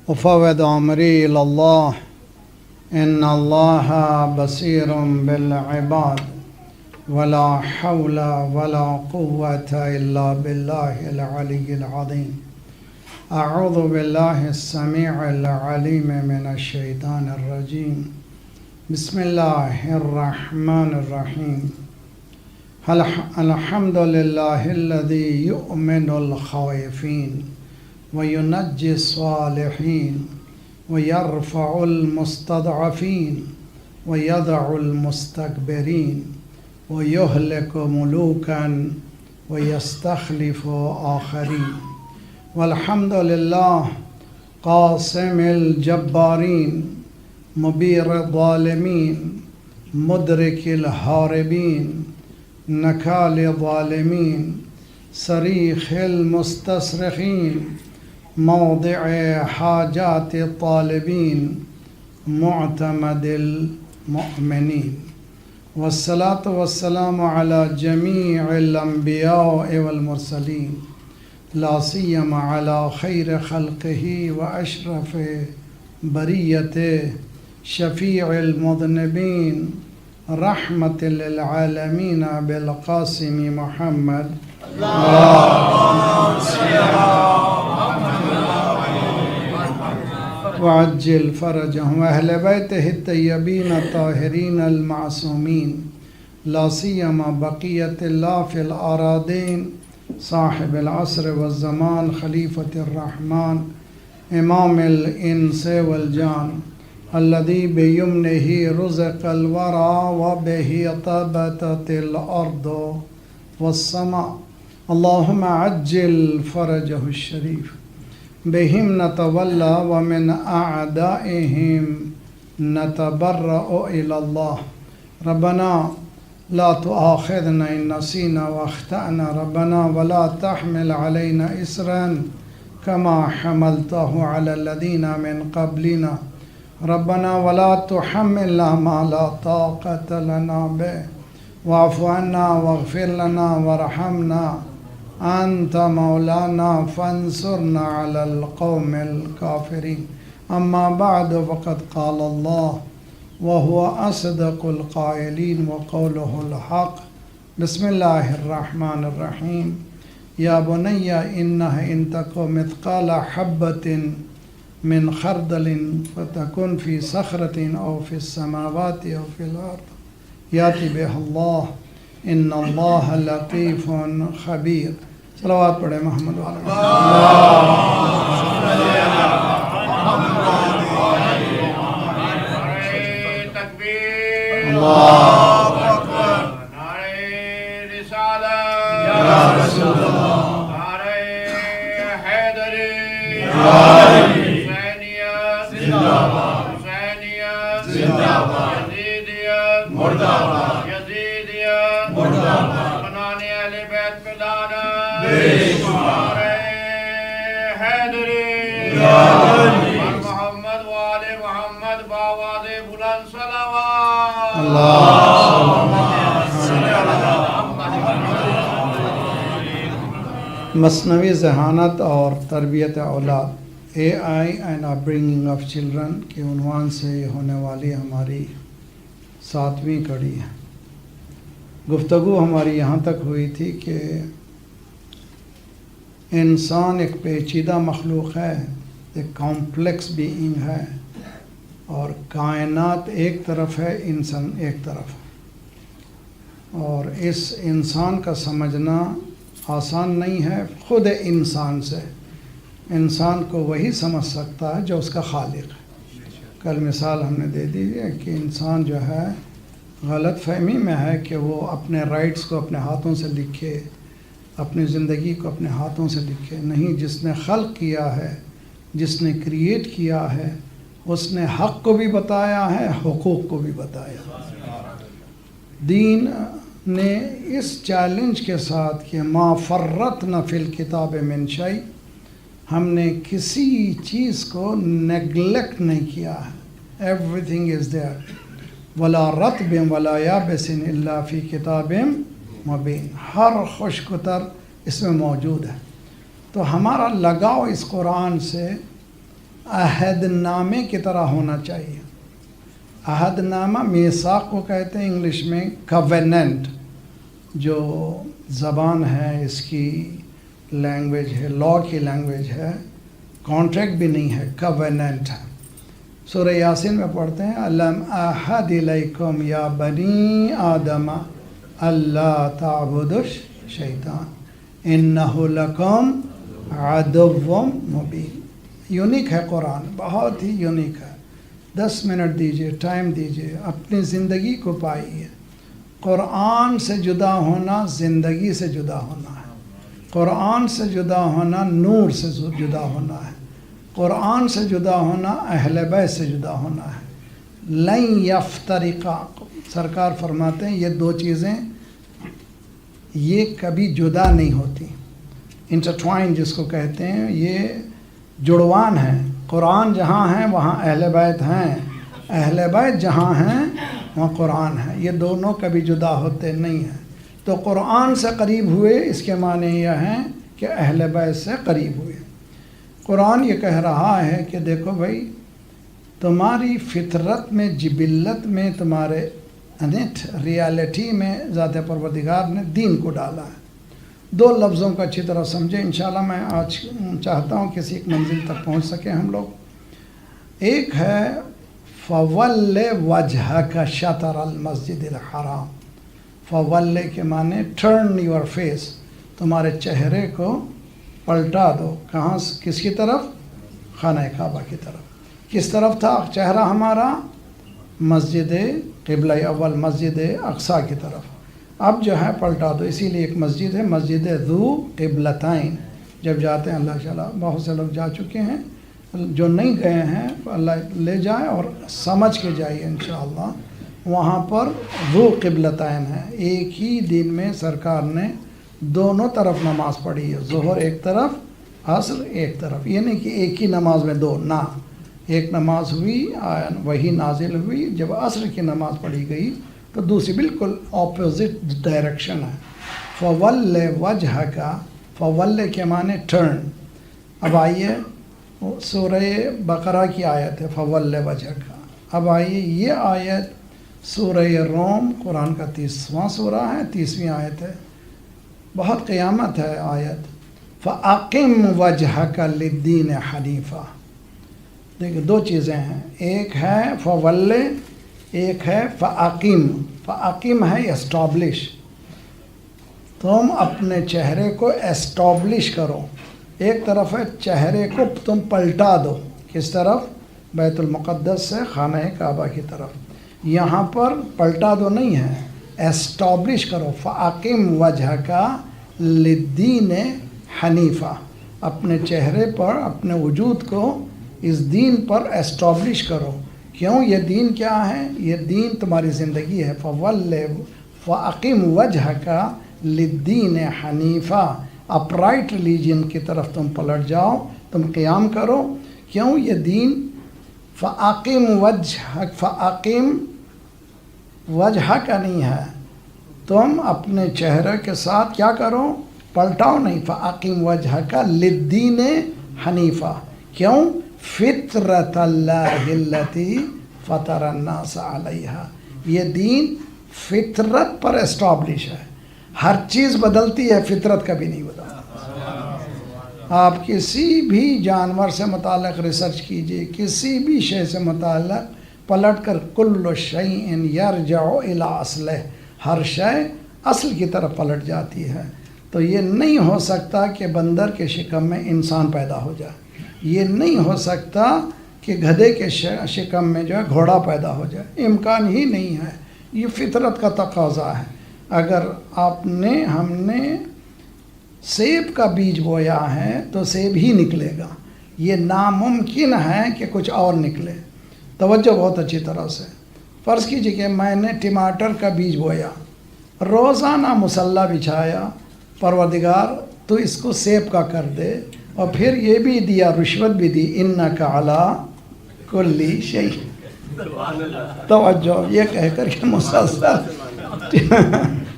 أفوض أمري إلى الله إن الله بصير بالعباد ولا حول ولا قوة إلا بالله العلي العظيم. أعوذ بالله السميع العليم من الشيطان الرجيم. بسم الله الرحمن الرحيم. الحمد لله الذي يؤمن الخائفين وينجي الصالحين ويرفع المستضعفين ويضع المستكبرين ويهلك ملوكا ويستخلف آخرين. والحمد لله قاسم الجبارين مبير الظالمين مدرك الهاربين نكال الظالمين صريخ المستصرخين موضع حاجات الطالبين معتمد المؤمنين. والصلاة والسلام على جميع الأنبياء والمرسلين لا سيما على خير خلقه وأشرف بريته شفيع المذنبين رحمة للعالمين بالقاسم محمد. اللهم صل على وعجل فرجهم وأهل بيته الطيبين الطاهرين المعصومين لا سيما بقية الله في الأراضين صاحب العصر والزمان خليفة الرحمن إمام الإنس والجان الذي بيمنه رزق الورى وبه طبتت الأرض والسماء. اللهم عجل فرجه الشريف. بهم نتولى ومن أعدائهم نتبرأ إلى الله. ربنا لا تؤاخذنا إن نسينا واخطأنا ربنا ولا تحمل علينا إصرا كما حملته على الذين من قبلنا ربنا ولا تحملنا ما لا طاقة لنا به واعف عنا واغفر لنا وارحمنا أنت مولانا فانصرنا على القوم الكافرين. أما بعد فقد قال الله وهو أصدق القائلين وقوله الحق. بسم الله الرحمن الرحيم. يا بني إنها إن تك مثقال حبة من خردل فتكن في صخرة أو في السماوات أو في الأرض يأتي بها الله إن الله لطيف خبير. صلوات پڑھے محمد والے اللہ اکبر. نعرہ رسالت یا رسول اللہ. نعرہ حیدری حسینیت زندہ باد. حسینیت زندہ باد. یزیدیت مردہ باد. یزیدیت مردہ باد. بنانے اہل بیت پہ لعنت بے شمار. حیدری محمد وآل محمد باواز بلند صلوات. مصنوعی ذہانت اور تربیت اولاد A I and upbringing of children کے عنوان سے ہونے والی ہماری 7ویں کڑی ہے. گفتگو ہماری یہاں تک ہوئی تھی کہ انسان ایک پیچیدہ مخلوق ہے، ایک کمپلیکس بینگ ہے، اور کائنات ایک طرف ہے، انسان ایک طرف ہے. اور اس انسان کا سمجھنا آسان نہیں ہے. خود انسان سے انسان کو وہی سمجھ سکتا ہے جو اس کا خالق ہے. کل مثال ہم نے دے دی ہے کہ انسان جو ہے غلط فہمی میں ہے کہ وہ اپنے رائٹس کو اپنے ہاتھوں سے لکھے، اپنی زندگی کو اپنے ہاتھوں سے لکھے. نہیں، جس نے خلق کیا ہے، جس نے کریٹ کیا ہے، اس نے حق کو بھی بتایا ہے، حقوق کو بھی بتایا. دین نے اس چیلنج کے ساتھ کہ ما فرطنا فی الکتاب من شیء، ہم نے کسی چیز کو نیگلیکٹ نہیں کیا ہے. Every thing is there. ولا رطب ولا یابس الا فی کتاب مبین. ہر خشک و تر اس میں موجود ہے. تو ہمارا لگاؤ اس قرآن سے عہد نامے کی طرح ہونا چاہیے. عہد نامہ میثاق کو کہتے ہیں انگلش میں کویننٹ. جو زبان ہے اس کی لینگویج ہے, لا کی لینگویج ہے, کانٹریکٹ بھی نہیں ہے, کویننٹ ہے. سورہ یاسین میں پڑھتے ہیں الم احد الیکم یا بنی آدم اللہ تعبدوا الشیطان انہ لکم عدو مبین. یونیک ہے قرآن, بہت ہی یونیک ہے. 10 منٹ دیجئے, ٹائم دیجئے, اپنی زندگی کو پائیے. قرآن سے جدا ہونا زندگی سے جدا ہونا ہے. قرآن سے جدا ہونا نور سے جدا ہونا ہے. قرآن سے جدا ہونا اہل بیت سے جدا ہونا ہے. لن یفترقا, سرکار فرماتے ہیں یہ 2 چیزیں یہ کبھی جدا نہیں ہوتی. انٹرٹوائن جس کو کہتے ہیں, یہ جڑوان ہیں. قرآن جہاں ہیں وہاں اہل بیت ہیں, اہل بیت جہاں ہیں وہاں قرآن ہے. یہ دونوں کبھی جدا ہوتے نہیں ہیں. تو قرآن سے قریب ہوئے اس کے معنی یہ ہیں کہ اہل بیت سے قریب ہوئے. قرآن یہ کہہ رہا ہے کہ دیکھو بھائی, تمہاری فطرت میں, جبلت میں, تمہارے ریالٹی میں ذات پروردگار نے دین کو ڈالا ہے. 2 لفظوں کو اچھی طرح سمجھیں. انشاءاللہ میں آج چاہتا ہوں کسی ایک منزل تک پہنچ سکیں ہم لوگ. ایک ہے فول وجہک شطر المسجد الحرام. فول کے معنی ٹرن یور فیس, تمہارے چہرے کو پلٹا دو. کہاں, کس کی طرف؟ خانہ کعبہ کی طرف. کس طرف تھا چہرہ ہمارا؟ مسجد قبلہ اول, مسجد اقصیٰ کی طرف. اب جو ہے پلٹا دو. اسی لیے ایک مسجد ہے مسجد ذو قبلتین. جب جاتے ہیں, اللہ تعالیٰ بہت سے لوگ جا چکے ہیں, جو نہیں گئے ہیں اللہ لے جائے اور سمجھ کے جائیے انشاءاللہ. وہاں پر ذو قبلتین ہے. ایک ہی دن میں سرکار نے دونوں طرف نماز پڑھی ہے. ظہر ایک طرف, عصر ایک طرف. یہ نہیں کہ ایک ہی نماز میں 2, نہ. ایک نماز ہوئی, وہی نازل ہوئی. جب عصر کی نماز پڑھی گئی تو دوسری بالکل اپوزٹ ڈائریکشن ہے. فول وجہک, فول کے معنی ٹرن. اب آئیے سورہ بقرہ کی آیت ہے فول وجہک. اب آئیے یہ آیت سورہ روم, قرآن کا 30واں سورہ ہے, 30ویں آیت ہے. بہت قیامت ہے آیت. فَأَقِمْ وَجْهَكَ لِلدِّينِ حَنِيفًا. دیکھیں 2 چیزیں ہیں, ایک ہے فول, ایک ہے فَأَقِمْ. فَأَقِمْ ہے اسٹابلش. تم اپنے چہرے کو اسٹابلش کرو. ایک طرف ہے چہرے کو تم پلٹا دو. کس طرف؟ بیت المقدس سے خانہ کعبہ کی طرف. یہاں پر پلٹا دو نہیں ہے, اسٹابلش کرو. فَأَقِمْ وَجْهَكَ لِلدِّينِ حنیفہ. اپنے چہرے پر, اپنے وجود کو اس دین پر اسٹابلش کرو. کیوں؟ یہ دین کیا ہے؟ یہ دین تمہاری زندگی ہے. فَأَقِمْ وَجْهَكَ لِلدِّينِ حنیفہ. اپرائٹ ریلیجن کی طرف تم پلٹ جاؤ, تم قیام کرو. کیوں؟ یہ دین فَأَقِمْ وَجْهَكَ, فَأَقِمْ وجہ کا نہیں ہے, تم اپنے چہرے کے ساتھ کیا کرو؟ پلٹاؤ نہیں. فَأَقِمْ وَجْهَكَ لِلدِّينِ حنیفہ. کیوں؟ فطرت اللہ التی فطر الناس علیہا. یہ دین فطرت پر اسٹابلش ہے. ہر چیز بدلتی ہے, فطرت کبھی نہیں بدلتی. آپ کسی بھی جانور سے متعلق ریسرچ کیجئے, کسی بھی شے سے متعلق پلٹ کر کل شیء یرجع الی اصلہ, ہر شے اصل کی طرف پلٹ جاتی ہے. تو یہ نہیں ہو سکتا کہ بندر کے شکم میں انسان پیدا ہو جائے. یہ نہیں ہو سکتا کہ گدھے کے شکم میں جو ہے گھوڑا پیدا ہو جائے. امکان ہی نہیں ہے. یہ فطرت کا تقاضا ہے. اگر ہم نے سیب کا بیج بویا ہے تو سیب ہی نکلے گا. یہ ناممکن ہے کہ کچھ اور نکلے. توجہ بہت اچھی طرح سے. فرض کیجئے کہ میں نے ٹماٹر کا بیج بویا, روزانہ مصلی بچھایا, پروردگار تو اس کو سیب کا کر دے, اور پھر یہ بھی دیا, رشوت بھی دی, انک علی کل شیء. توجہ, یہ کہہ کر کہ مسلسل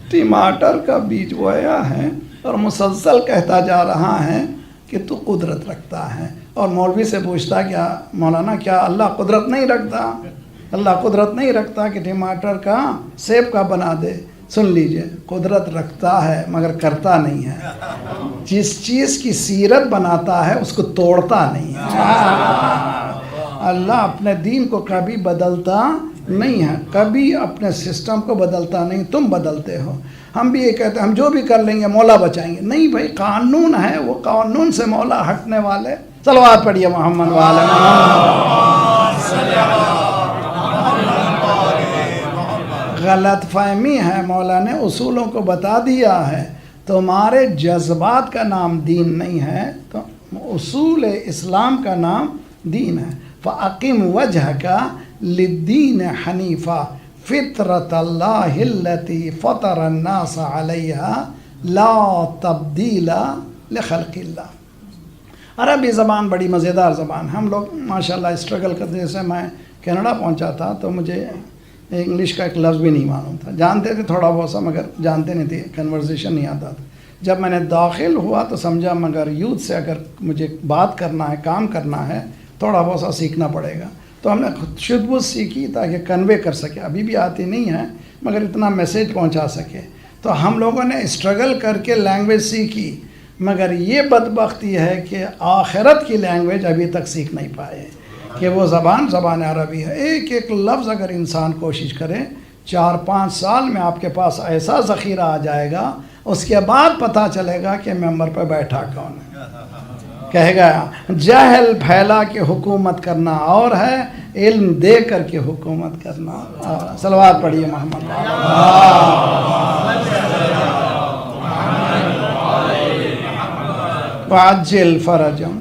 ٹماٹر کا بیج بویا ہے اور مسلسل کہتا جا رہا ہے کہ تو قدرت رکھتا ہے اور مولوی سے پوچھتا کیا مولانا کیا اللہ قدرت نہیں رکھتا، اللہ قدرت نہیں رکھتا کہ ٹماٹر کا سیب کا بنا دے؟ سن لیجئے، قدرت رکھتا ہے مگر کرتا نہیں ہے، جس چیز کی سیرت بناتا ہے اس کو توڑتا نہیں ہے۔ اللہ اپنے دین کو کبھی بدلتا نہیں ہے، کبھی اپنے سسٹم کو بدلتا نہیں، تم بدلتے ہو۔ ہم بھی یہ کہتے ہیں ہم جو بھی کر لیں گے مولا بچائیں گے، نہیں بھائی، قانون ہے، وہ قانون سے مولا ہٹنے والے۔ صلوات پڑھیے محمد وعلی غلط فہمی ہے، مولا نے اصولوں کو بتا دیا ہے، تمہارے جذبات کا نام دین نہیں ہے، تو اصول اسلام کا نام دین ہے۔ فَأَقِمْ وَجْهَكَ لِلدِّينِ حَنِيفًا فِطْرَةَ اللَّهِ الَّتِي فَطَرَ النَّاسَ عَلَيْهَا لَا تَبْدِيلَ لِخَلْقِ اللَّهِ۔ عربی زبان بڑی مزیدار زبان، ہم لوگ ماشاءاللہ اسٹرگل کرتے، جیسے میں کینیڈا پہنچا تھا تو مجھے انگلش کا ایک لفظ بھی نہیں معلوم تھا، جانتے تھے تھوڑا بہت سا مگر جانتے نہیں تھے، کنورزیشن نہیں آتا تھا۔ جب میں نے داخل ہوا تو سمجھا مگر یوتھ سے اگر مجھے بات کرنا ہے، کام کرنا ہے، تھوڑا بہت سا سیکھنا پڑے گا۔ تو ہم نے خود بہت سیکھی تاکہ کنوے کر سکے، ابھی بھی آتی نہیں ہے مگر اتنا میسیج پہنچا سکے۔ تو ہم لوگوں نے اسٹرگل کر کے لینگویج سیکھی، مگر یہ بدبختی ہے کہ آخرت کی لینگویج ابھی تک سیکھ نہیں پائے کہ وہ زبان عربی ہے۔ ایک ایک لفظ اگر انسان کوشش کرے، 4-5 سال میں آپ کے پاس ایسا ذخیرہ آ جائے گا، اس کے بعد پتہ چلے گا کہ ممبر پہ بیٹھا کون ہے۔ کہے گا جہل پھیلا کے حکومت کرنا اور ہے، علم دے کر کے حکومت کرنا۔ صلوات پڑھیے محمد۔ وعجل فرجم۔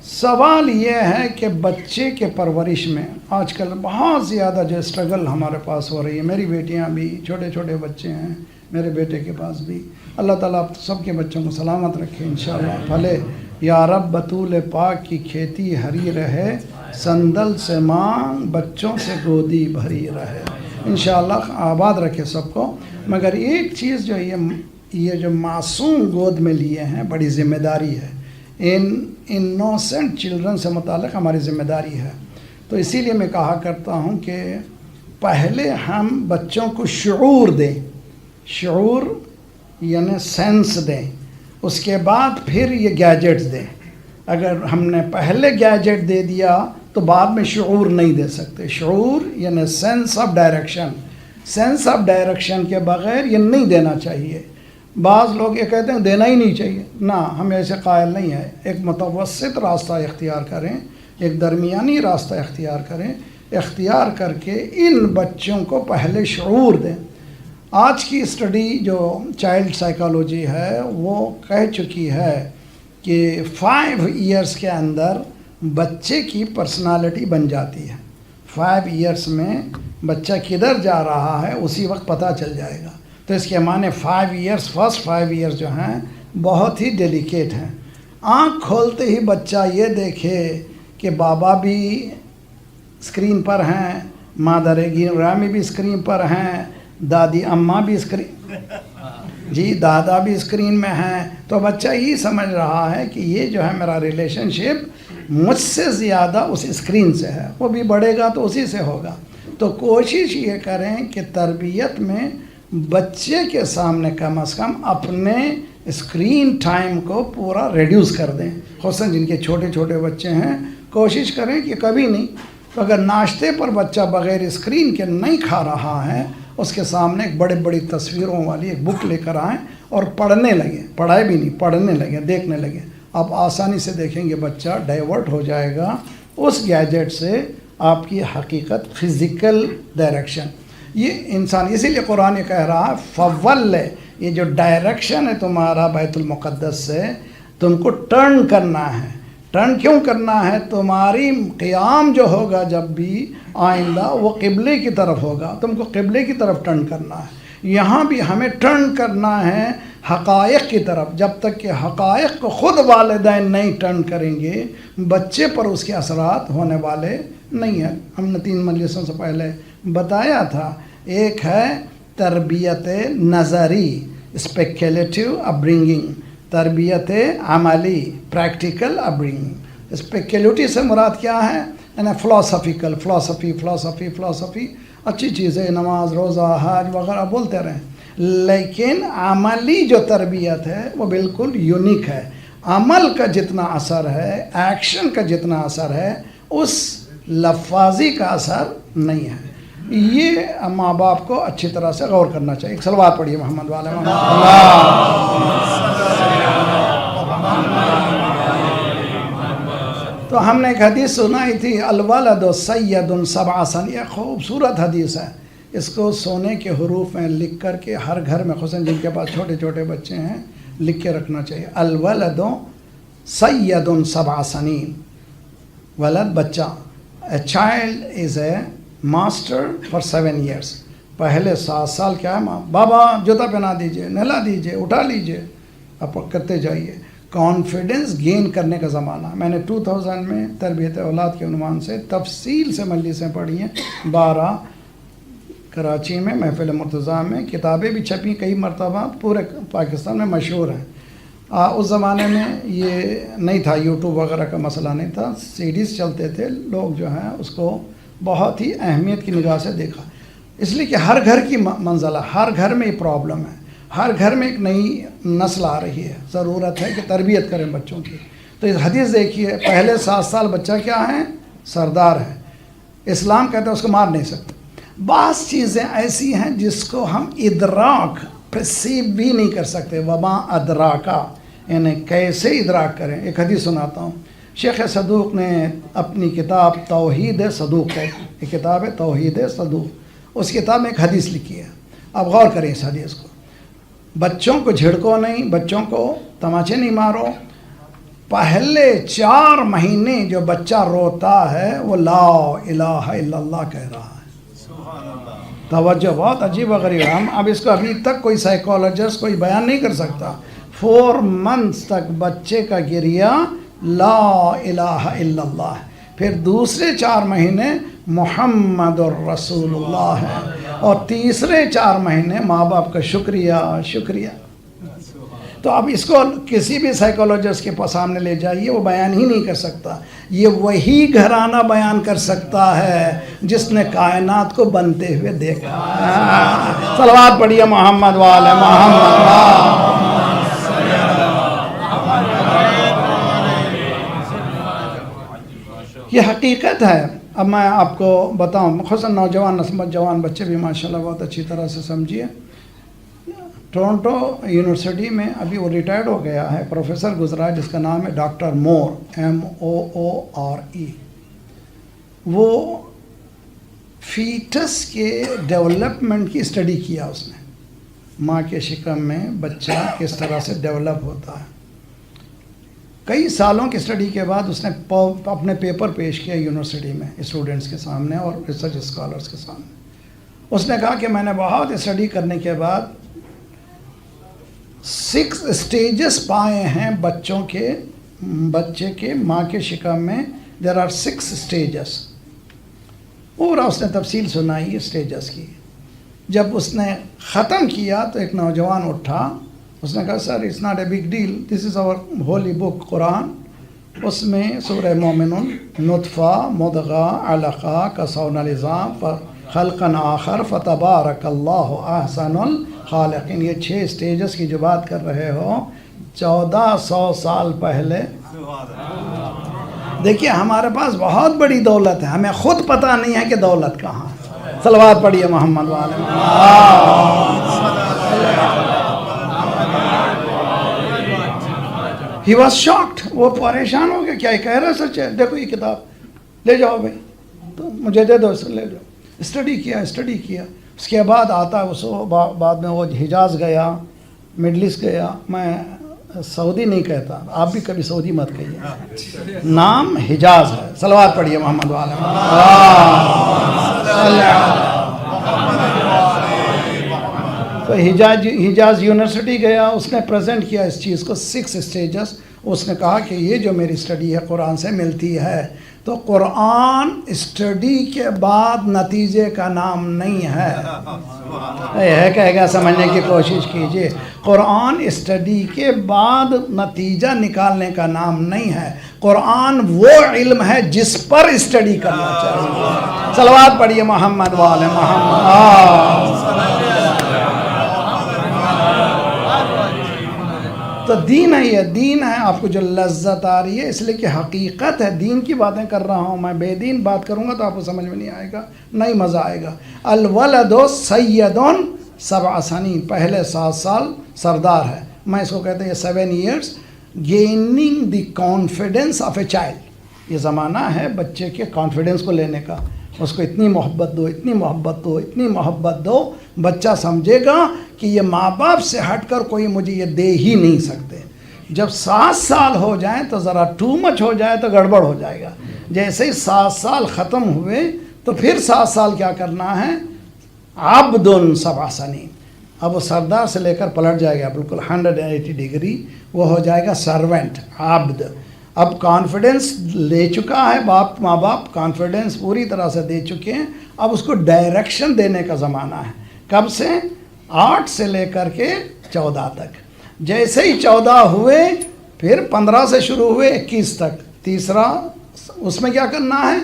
سوال یہ ہے کہ بچے کے پرورش میں آج کل بہت زیادہ جو اسٹرگل ہمارے پاس ہو رہی ہے، میری بیٹیاں بھی، چھوٹے چھوٹے بچے ہیں میرے بیٹے کے پاس بھی، اللہ تعالیٰ سب کے بچوں کو سلامت رکھے انشاءاللہ۔ بھلے یا رب بطول پاک کی کھیتی ہری رہے، سندل سے مانگ بچوں سے گودی بھری رہے، انشاءاللہ آباد رکھے سب کو۔ مگر ایک چیز جو یہ جو معصوم گود میں لیے ہیں، بڑی ذمہ داری ہے، انوسنٹ چلڈرن سے متعلق ہماری ذمہ داری ہے۔ تو اسی لیے میں کہا کرتا ہوں کہ پہلے ہم بچوں کو شعور دیں، شعور یعنی سینس دیں، اس کے بعد پھر یہ گیجٹس دیں۔ اگر ہم نے پہلے گیجٹ دے دیا تو بعد میں شعور نہیں دے سکتے۔ شعور یعنی sense of direction, sense of direction کے بغیر یہ نہیں دینا چاہیے۔ بعض لوگ یہ کہتے ہیں دینا ہی نہیں چاہیے، نہ، ہم ایسے قائل نہیں ہیں۔ ایک متوسط راستہ اختیار کریں، ایک درمیانی راستہ اختیار کریں، اختیار کر کے ان بچوں کو پہلے شعور دیں۔ آج کی اسٹڈی جو چائلڈ سائیکالوجی ہے وہ کہہ چکی ہے کہ 5 ایئرس کے اندر بچے کی پرسنالٹی بن جاتی ہے۔ 5 ایئرس میں بچہ کدھر جا رہا ہے اسی وقت پتہ چل جائے گا۔ تو اس کے معنی 5 ایئرس، فرسٹ 5 ایئرس جو ہیں بہت ہی ڈیلیکیٹ ہیں۔ آنکھ کھولتے ہی بچہ یہ دیکھے کہ بابا بھی اسکرین پر ہیں، مادر گرامی بھی اسکرین پر ہیں، دادی اماں بھی دادا بھی اسکرین میں ہیں، تو بچہ یہ سمجھ رہا ہے کہ یہ جو ہے میرا ریلیشن شپ مجھ سے زیادہ اس اسکرین سے ہے، وہ بھی بڑھے گا تو اسی سے ہوگا۔ تو کوشش یہ کریں کہ تربیت میں بچے کے سامنے کم از کم اپنے اسکرین ٹائم کو پورا ریڈیوس کر دیں، خصوصاً جن کے چھوٹے چھوٹے بچے ہیں۔ کوشش کریں کہ کبھی نہیں، تو اگر ناشتے پر بچہ بغیر اسکرین کے نہیں کھا رہا ہے، اس کے سامنے ایک بڑی تصویروں والی ایک بک لے کر آئیں اور پڑھنے لگیں، پڑھائی بھی نہیں، پڑھنے لگیں، دیکھنے لگیں۔ آپ آسانی سے دیکھیں گے بچہ ڈائیورٹ ہو جائے گا اس گیجٹ سے آپ کی حقیقت فزیکل ڈائریکشن۔ یہ انسان، اسی لیے قرآن یہ کہہ رہا ہے فول، یہ جو ڈائریکشن ہے تمہارا بیت المقدس سے، تم کو ٹرن کرنا ہے۔ ٹرن کیوں کرنا ہے؟ تمہاری قیام جو ہوگا جب بھی آئندہ وہ قبلے کی طرف ہوگا، تم کو قبلے کی طرف ٹرن کرنا ہے۔ یہاں بھی ہمیں ٹرن کرنا ہے حقائق کی طرف۔ جب تک کہ حقائق کو خود والدین نہیں ٹرن کریں گے، بچے پر اس کے اثرات ہونے والے نہیں ہیں۔ ہم نے 3 مجلسوں سے پہلے بتایا تھا، ایک ہے تربیت نظری، اسپیکولیٹو اپبرنگنگ، تربیت عملی، پریکٹیکل اپبرنگنگ۔ اسپیکیولٹی سے مراد کیا ہے؟ یعنی فلاسفیکل، فلاسفی اچھی چیزیں، نماز روزہ حج وغیرہ بولتے رہیں، لیکن عملی جو تربیت ہے وہ بالکل یونیک ہے. عمل کا جتنا اثر ہے، ایکشن کا جتنا اثر ہے، اس لفاظی کا اثر نہیں ہے. یہ ماں باپ کو اچھی طرح سے غور کرنا چاہیے. ایک صلوات پڑھیے محمد والے تو ہم نے ایک حدیث سنائی تھی، الولد سید سبع سنین. یہ خوبصورت حدیث ہے. اس کو سونے کے حروف میں لکھ کر کے ہر گھر میں، خصوصاً جن کے پاس چھوٹے چھوٹے بچے ہیں، لکھ کے رکھنا چاہیے. الولد سید سبع سنین. ولد بچہ. A child is a master for 7 years. پہلے 7 سال کیا ہے؟ ماں بابا جوتا پہنا دیجئے، نہلا دیجئے، اٹھا لیجئے، آپ کرتے جائیے. کانفیڈنس گین کرنے کا زمانہ. میں نے 2000 میں تربیت اولاد کے عنوان سے تفصیل سے مجلسیں پڑھی ہیں 12 کراچی میں، محفل مرتضیٰ میں. کتابیں بھی چھپی کئی مرتبہ، پورے پاکستان میں مشہور ہیں. اس زمانے میں یہ نہیں تھا، یوٹیوب وغیرہ کا مسئلہ نہیں تھا، سیڈیز چلتے تھے. لوگ جو ہیں اس کو بہت ہی اہمیت کی نگاہ سے دیکھا، اس لیے کہ ہر گھر کی منزلہ، ہر گھر میں یہ پرابلم ہے. ہر گھر میں ایک نئی نسل آ رہی ہے، ضرورت ہے کہ تربیت کریں بچوں کی. تو اس حدیث دیکھیے، پہلے 7 سال بچہ کیا ہے؟ سردار ہے. اسلام کہتا ہے اس کو مار نہیں سکتے. بعض چیزیں ایسی ہیں جس کو ہم ادراک پرسیو بھی نہیں کر سکتے. وما ادراکا، یعنی کیسے ادراک کریں. ایک حدیث سناتا ہوں. شیخ صدوق نے اپنی کتاب توحید صدوق ہے، ایک کتاب ہے توحید صدوق، اس کتاب میں ایک حدیث لکھی ہے. آپ غور کریں اس حدیث کو. بچوں کو جھڑکو نہیں، بچوں کو تماچے نہیں مارو. پہلے 4 مہینے جو بچہ روتا ہے وہ لا الہ الا اللہ کہہ رہا ہے. توجہ، بہت عجیب و غریب. ہم اب اس کو ابھی تک کوئی سائیکالوجسٹ کوئی بیان نہیں کر سکتا. 4 months تک بچے کا گریہ لا الہ الا اللہ ہے. پھر دوسرے 4 مہینے محمد الرسول اللہ ہے، اور تیسرے 4 مہینے ماں باپ کا شکریہ. تو اب اس کو کسی بھی سائیکالوجسٹ کے سامنے لے جائیے، وہ بیان ہی نہیں کر سکتا. یہ وہی گھرانہ بیان کر سکتا ہے جس نے کائنات کو بنتے ہوئے دیکھا. صلوات پڑھیے محمد والے محمد. یہ حقیقت ہے. اب میں آپ کو بتاؤں، خصوصاً نوجوان نسبت جوان بچے بھی ماشاءاللہ بہت اچھی طرح سے سمجھیے. ٹورنٹو یونیورسٹی میں ابھی وہ ریٹائرڈ ہو گیا ہے، پروفیسر گزرا ہے جس کا نام ہے ڈاکٹر مور، MOORE. وہ فیٹس کے ڈیولپمنٹ کی اسٹڈی کیا اس نے. ماں کے شکم میں بچہ کس طرح سے ڈیولپ ہوتا ہے. کئی سالوں کی اسٹڈی کے بعد اس نے اپنے پیپر پیش کیا یونیورسٹی میں اسٹوڈنٹس کے سامنے اور ریسرچ اسکالرس کے سامنے. اس نے کہا کہ میں نے بہت اسٹڈی کرنے کے بعد 6 اسٹیجز پائے ہیں بچے کے ماں کے شکم میں. There are 6 stages. پورا اس نے تفصیل سنائی اسٹیجز کی. جب اس نے ختم کیا تو ایک نوجوان اٹھا، اس نے کہا sir it's not a big deal, this is our holy book Quran. اس میں سورہ مومنون، نطفہ، مضغہ، علقہ، کسون العظام، خلقاً آخر، فتبارک اللہ احسن الخالقین. یہ 6 اسٹیجز کی جو بات کر رہے ہو 1400 سال پہلے. دیکھیے ہمارے پاس بہت بڑی دولت ہے، ہمیں خود پتہ نہیں ہے کہ دولت کہاں ہے. صلوات پڑھیے محمد والے. He was shocked. وہ پریشان ہو گیا، کیا یہ کہہ رہا سچ ہے؟ دیکھو یہ کتاب لے جاؤ بھائی، تو مجھے دے دو، اسے لے جاؤ. اسٹڈی کیا. اس کے بعد آتا ہے اس بعد میں وہ حجاز گیا، مڈل ایسٹ گیا. میں سعودی نہیں کہتا، آپ بھی کبھی سعودی مت کہیے، نام حجاز ہے. صلوات پڑھیے محمد والے. تو حجاز یونیورسٹی گیا، اس نے پریزنٹ کیا اس چیز کو 6 اسٹیجز. اس نے کہا کہ یہ جو میری اسٹڈی ہے قرآن سے ملتی ہے. تو قرآن اسٹڈی کے بعد نتیجے کا نام نہیں ہے. ہے کہے گا، سمجھنے کی کوشش کیجئے. قرآن اسٹڈی کے بعد نتیجہ نکالنے کا نام نہیں ہے. قرآن وہ علم ہے جس پر اسٹڈی کرنا چاہیے. صلوات پڑھیے محمد وآل محمد. تو دین ہے، یہ دین ہے. آپ کو جو لذت آ رہی ہے اس لیے کہ حقیقت ہے، دین کی باتیں کر رہا ہوں میں. بے دین بات کروں گا تو آپ کو سمجھ میں نہیں آئے گا، نہیں مزہ آئے گا. الولد سید 7 سنین، پہلے 7 سال سردار ہے. میں اس کو کہتے ہیں 7 years gaining the confidence of a child. یہ زمانہ ہے بچے کے کانفیڈنس کو لینے کا. اس کو اتنی محبت دو، اتنی محبت دو، اتنی محبت دو، بچہ سمجھے گا کہ یہ ماں باپ سے ہٹ کر کوئی مجھے یہ دے ہی نہیں سکتے. جب 7 سال ہو جائیں تو ذرا ٹو مچ ہو جائے تو گڑبڑ ہو جائے گا. جیسے ہی 7 سال ختم ہوئے تو پھر 7 سال کیا کرنا ہے؟ عبد 7 سنین. اب وہ سردار سے لے کر پلٹ جائے گا بالکل 180 ڈگری، وہ ہو جائے گا سرونٹ، عبد. اب کانفیڈنس لے چکا ہے باپ، ماں باپ کانفیڈنس پوری طرح سے دے چکے ہیں. اب اس کو ڈائریکشن دینے کا زمانہ ہے. کب سے؟ 8 سے لے کر کے 14 تک. جیسے ہی 14 ہوئے پھر 15 سے شروع ہوئے 21 تک. تیسرا اس میں کیا کرنا ہے؟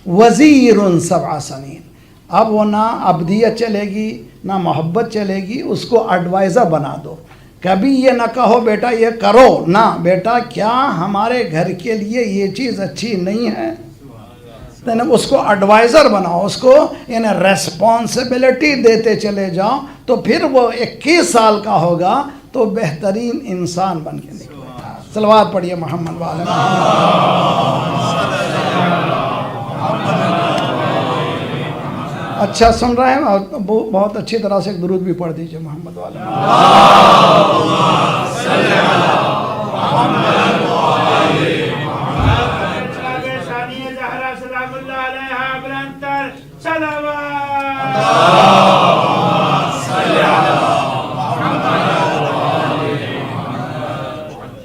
وزیر 7 سنین. اب وہ نہ عبدیت چلے گی نہ محبت چلے گی، اس کو ایڈوائزر بنا دو. کبھی یہ نہ کہو بیٹا یہ کرو، نہ بیٹا کیا ہمارے گھر کے لیے یہ چیز اچھی نہیں ہے، اس کو ایڈوائزر بناؤ، اس کو یعنی ریسپانسبلٹی دیتے چلے جاؤ. تو پھر وہ 21 سال کا ہوگا تو بہترین انسان بن کے نکلے گا. صلوات پڑھیے محمد والے اچھا سن رہے ہیں؟ بہت اچھی طرح سے ایک درود بھی پڑھ دیجئے محمد والے.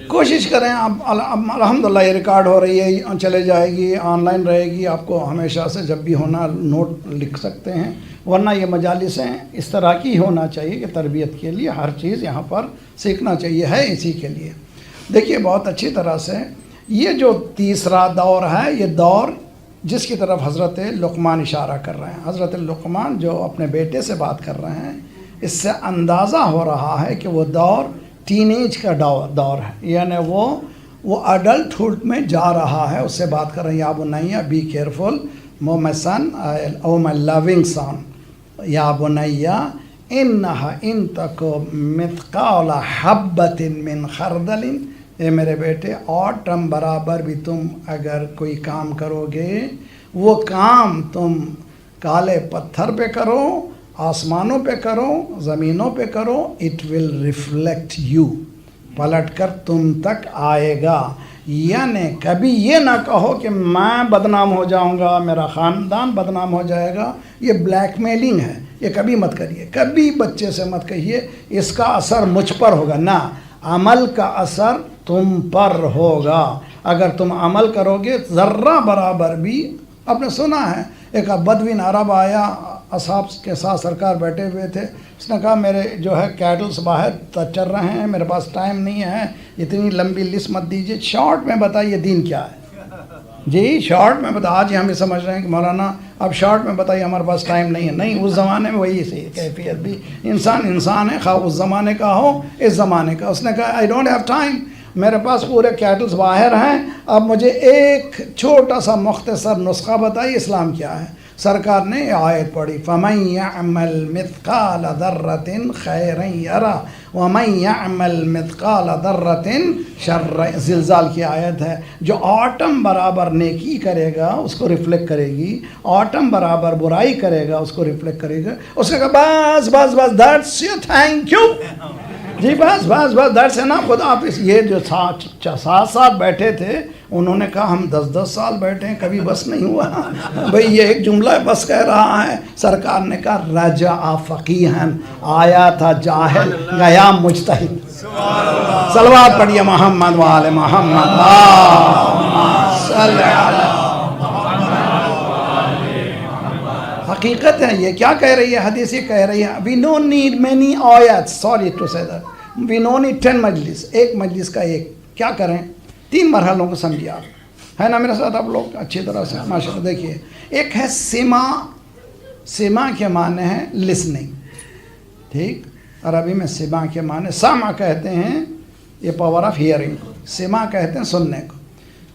کوشش کریں آپ. الحمدللہ یہ ریکارڈ ہو رہی ہے، چلے جائے گی، آن لائن رہے گی. آپ کو ہمیشہ سے جب بھی ہونا نوٹ لکھ سکتے ہیں. ورنہ یہ مجالسیں اس طرح کی ہونا چاہیے کہ تربیت کے لیے ہر چیز یہاں پر سیکھنا چاہیے، ہے اسی کے لیے. دیکھیے بہت اچھی طرح سے یہ جو تیسرا دور ہے، یہ دور جس کی طرف حضرت لقمان اشارہ کر رہے ہیں. حضرت لقمان جو اپنے بیٹے سے بات کر رہے ہیں، اس سے اندازہ ہو رہا ہے کہ وہ دور ٹین ایج کا دور ہے، یعنی وہ اڈلٹہڈ میں جا رہا ہے. اس سے بات کر رہے ہیں یا بنیا بی کیئرفل مائی سن او مائی لونگ سن یا بنیا انہا ان تک مثقال حبۃ من خردل. اے میرے بیٹے آٹم برابر بھی تم اگر کوئی کام کرو گے، وہ کام تم کالے پتھر پہ کرو، آسمانوں پہ کرو، زمینوں پہ کرو، اٹ ول ریفلیکٹ یو، پلٹ کر تم تک آئے گا. یعنی کبھی یہ نہ کہو کہ میں بدنام ہو جاؤں گا، میرا خاندان بدنام ہو جائے گا. یہ بلیک میلنگ ہے، یہ کبھی مت کریے. کبھی بچے سے مت کہیے اس کا اثر مجھ پر ہوگا. نہ، عمل کا اثر تم پر ہوگا. اگر تم عمل کرو گے ذرہ برابر بھی. آپ نے سنا ہے ایک بدوین عرب آیا، اصحاب کے ساتھ سرکار بیٹھے ہوئے تھے. اس نے کہا میرے جو ہے کیٹلس باہر چر رہے ہیں، میرے پاس ٹائم نہیں ہے، اتنی لمبی لسٹ مت دیجیے، شارٹ میں بتائیے دین کیا ہے. جی شارٹ میں بتا. آج ہم یہ سمجھ رہے ہیں کہ مولانا اب شارٹ میں بتائیے، ہمارے پاس ٹائم نہیں ہے. نہیں، اس زمانے میں وہی سی کیفیت بھی. انسان ہے، خواہ اس زمانے کا ہو اس زمانے کا. اس نے کہا آئی ڈونٹ ہیو ٹائم، میرے پاس پورے کیٹلس باہر ہیں، اب مجھے ایک چھوٹا سا مختصر نسخہ بتائیے اسلام کیا ہے. سرکار نے آیت پڑھی فَمَن يَعْمَلْ مِثْقَالَ ذَرَّةٍ خَيْرًا يَرَهُ وَمَن يَعْمَلْ مِثْقَالَ ذَرَّةٍ شَرًّا. زلزال کی آیت ہے. جو آٹم برابر نیکی کرے گا اس کو ریفلیکٹ کرے گی، آٹم برابر برائی کرے گا اس کو ریفلیکٹ کرے گا. اس نے کہا بس بس بس دیٹس یو، تھینک یو. جی بس بس بس دیٹس ہے نا. خدا آپ یہ جو 7 سال بیٹھے تھے انہوں نے کہا ہم 10 سال بیٹھے ہیں کبھی بس نہیں ہوا. بھئی یہ ایک جملہ بس کہہ رہا ہے. سرکار نے کہا رجع فقیہن، آیا تھا جاہل گیا مجتہد. صلوات پڑھیے محمد وآل محمد. حقیقت ہے. یہ کیا کہہ رہی ہے حدیث؟ یہ کہہ رہی ہے we don't need many آیات. sorry to say that we don't need 10 مجلس. ایک مجلس کا ایک کیا کریں؟ 3 مرحلوں کو سمجھیے آپ، ہے نا میرے ساتھ آپ لوگ اچھی طرح سے ماشاءاللہ دیکھیے. ایک ہے سما. سما کے معنی ہے لسننگ، ٹھیک، عربی میں سما کے معنی سامع کہتے ہیں، یہ پاور آف ہیئرنگ کو، سما کہتے ہیں سننے کو.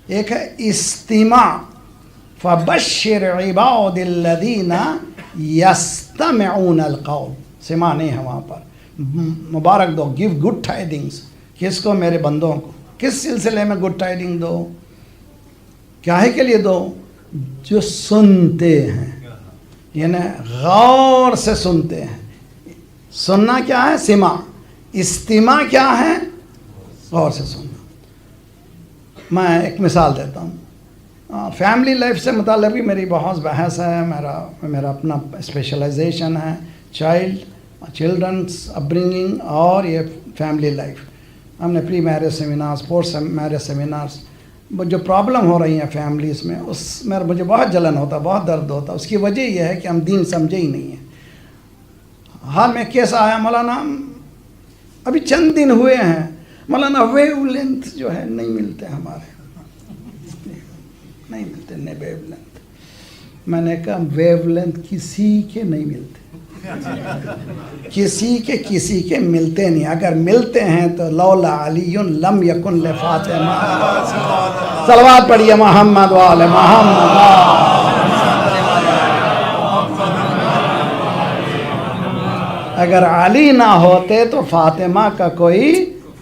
ایک ہے استماع، فبشر عباد الذین یستمعون القول. سما نہیں ہے وہاں پر، مبارک دو، گیو گڈ ٹائڈنگس. کس کو؟ میرے بندوں کو. کس سلسلے میں گڈ ٹائڈنگ دو؟ کیا ہے کے لیے دو؟ جو سنتے ہیں، یعنی غور سے سنتے ہیں. سننا کیا ہے؟ سما. استماع کیا ہے؟ غور سے سننا. میں ایک مثال دیتا ہوں. فیملی لائف سے متعلق بھی میری بہت بحث ہے. میرا اپنا اسپیشلائزیشن ہے چلڈرنس اپبرنگنگ اور یہ فیملی لائف. ہم نے pre marriage seminars, post marriage seminars. جو پرابلم ہو رہی ہیں فیملیز میں، اس میں مجھے بہت جلن ہوتا، بہت درد ہوتا. اس کی وجہ یہ ہے کہ ہم دین سمجھے ہی نہیں ہیں. حال میں کیس آیا مولانا، ابھی چند دن ہوئے ہیں، مولانا ویو لینتھ جو ہے نہیں ملتے ہمارے، نہیں ملتے ویو لینتھ. میں نے کہا ویو لینتھ کسی کے نہیں ملتے، کسی کے ملتے نہیں. اگر ملتے ہیں تو لولا علی لم یکن لفاطمہ. صلوات پڑھیے محمد وآل محمد. اگر علی نہ ہوتے تو فاطمہ کا کوئی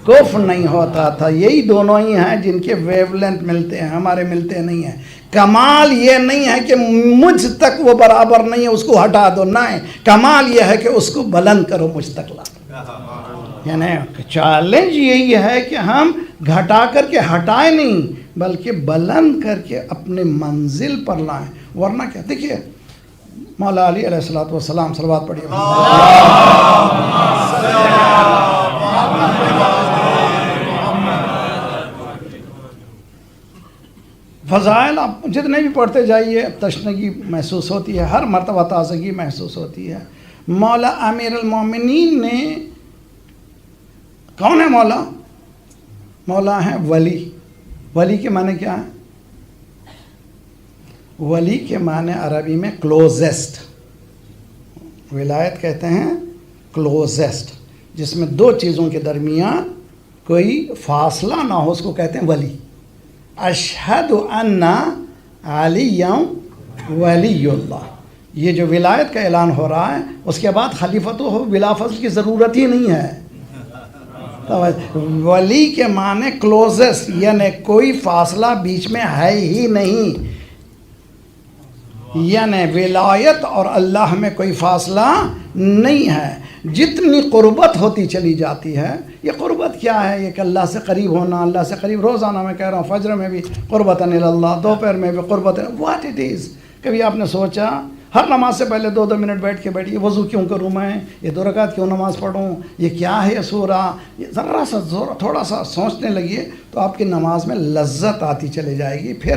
کف نہیں ہوتا تھا. یہی دونوں ہی ہیں جن کے ویو لینتھ ملتے ہیں، ہمارے ملتے نہیں ہیں. کمال یہ نہیں ہے کہ مجھ تک وہ برابر نہیں ہے اس کو ہٹا دو، نہ. کمال یہ ہے کہ اس کو بلند کرو، مجھ تک لا. یعنی چیلنج یہی ہے کہ ہم گھٹا کر کے ہٹائیں نہیں، بلکہ بلند کر کے اپنے منزل پر لائیں. ورنہ کیا؟ دیکھیے مولا علی علیہ الصلوۃ والسلام، صلوات پڑھیے. فضائل آپ جتنے بھی پڑھتے جائیے تشنگی محسوس ہوتی ہے، ہر مرتبہ تازگی محسوس ہوتی ہے. مولا امیر المومنین نے، کون ہے مولا؟ مولا ہیں ولی. ولی کے معنی کیا ہے؟ ولی کے معنی عربی میں کلوزسٹ. ولایت کہتے ہیں کلوزسٹ، جس میں 2 چیزوں کے درمیان کوئی فاصلہ نہ ہو، اس کو کہتے ہیں ولی. اشہد ان علی ولی اللہ. یہ جو ولایت کا اعلان ہو رہا ہے، اس کے بعد خلیفۃ ہو بلا فصل کی ضرورت ہی نہیں ہے. ولی کے معنی کلوزسٹ، یعنی کوئی فاصلہ بیچ میں ہے ہی نہیں. یعنی ولایت اور اللہ میں کوئی فاصلہ نہیں ہے. جتنی قربت ہوتی چلی جاتی ہے، یہ قربت کیا ہے؟ یہ کہ اللہ سے قریب ہونا. اللہ سے قریب روزانہ میں کہہ رہا ہوں، فجر میں بھی قربتاً اللہ، دوپہر میں بھی قربتاً. What it is? کبھی آپ نے سوچا ہر نماز سے پہلے 2 منٹ بیٹھ کے بیٹھیے، وضو کیوں کروں میں؟ یہ 2 رکعت کیوں نماز پڑھوں؟ یہ کیا ہے یہ سورہ؟ یہ ذرا سا تھوڑا سا سوچنے لگیے تو آپ کی نماز میں لذت آتی چلی جائے گی. پھر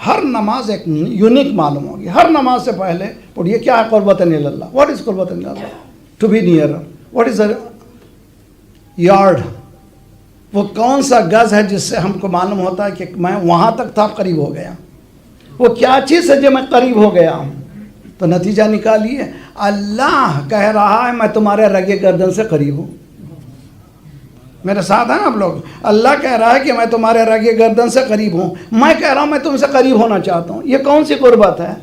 ہر نماز ایک یونیک معلوم ہوگی. ہر نماز سے پہلے پڑھیے کیا ہے قربتاً اللہ. واٹ از قربتاً اللہ؟ To be near. What is a yard? وہ کون سا گز ہے جس سے ہم کو معلوم ہوتا ہے کہ میں وہاں تک تھا، قریب ہو گیا. وہ کیا چیز ہے جو میں قریب ہو گیا ہوں؟ تو نتیجہ نکالیے، اللہ کہہ رہا ہے میں تمہارے رگے گردن سے قریب ہوں. میرے ساتھ ہیں آپ لوگ؟ اللہ کہہ رہا ہے کہ میں تمہارے رگے گردن سے قریب ہوں. میں کہہ رہا ہوں میں تم سے قریب ہونا چاہتا ہوں. یہ کون سی قربت ہے؟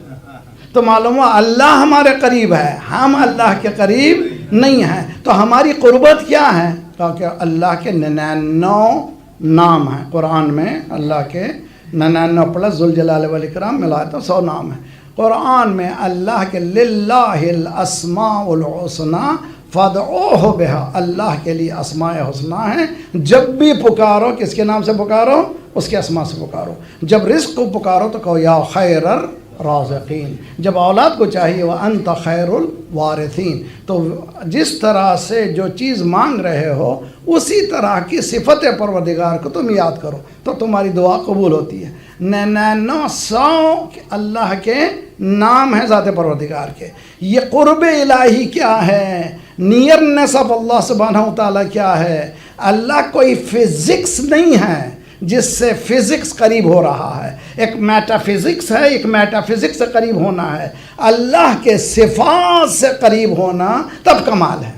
تو معلوم ہوا اللہ ہمارے قریب ہے، ہم اللہ کے قریب نہیں ہیں. تو ہماری قربت کیا ہے؟ کہ اللہ کے 99 نام ہیں قرآن میں. اللہ کے 99 پلس ذوالجلال والاکرام ملائے تو 100 نام ہیں قرآن میں. اللہ کے للہ الاسماء الحسنی فادعوہ بہا، اللہ کے لیے اسماء حسنہ ہیں. جب بھی پکارو کس کے نام سے پکارو؟ اس کے اسماء سے پکارو. جب رزق کو پکارو تو کہو یا خیر الرازقین. جب اولاد کو چاہیے وانت خیر الوارثین. تو جس طرح سے جو چیز مانگ رہے ہو اسی طرح کی صفت پروردگار کو تم یاد کرو تو تمہاری دعا قبول ہوتی ہے. 99 اللہ کے نام ہیں ذات پروردگار کے. یہ قرب الہی کیا ہے؟ نیرنیس آف اللہ سبحانہ وتعالیٰ کیا ہے؟ اللہ کوئی فزکس نہیں ہے. جس سے فزکس قریب ہو رہا ہے. ایک میٹا فزکس ہے, ایک میٹا فزکس سے قریب ہونا ہے. اللہ کے صفات سے قریب ہونا تب کمال ہے.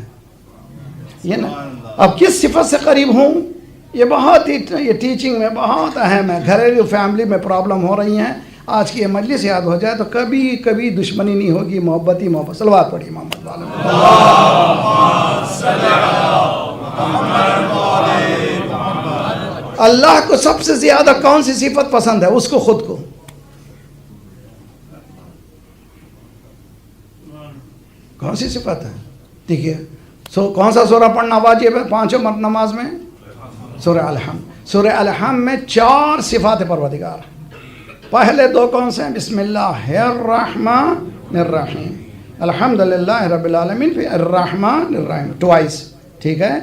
یہ نا اب کس صفت سے قریب ہوں, یہ بہت ہی, یہ ٹیچنگ میں بہت اہم ہے. گھریلو فیملی میں پرابلم ہو رہی ہیں. آج کی یہ مجلس یاد ہو جائے تو کبھی کبھی دشمنی نہیں ہوگی, محبت ہی محبت. صلوات پڑھیے محمد والے. اللہ کو سب سے زیادہ کون سی صفت پسند ہے؟ اس کو خود کو. کون سی صفت ہے؟ دیکھیے کون سا سورہ پڑھنا واجب ہے 5 وقت نماز میں؟ سورہ الحمد. سورہ الحمد میں 4 صفات پروردگار. پہلے 2 کون سے ہیں؟ بسم اللہ الرحمن الرحیم, الحمدللہ رب العالمین, پھر الرحمن الرحیم ٹوائس. ٹھیک ہے,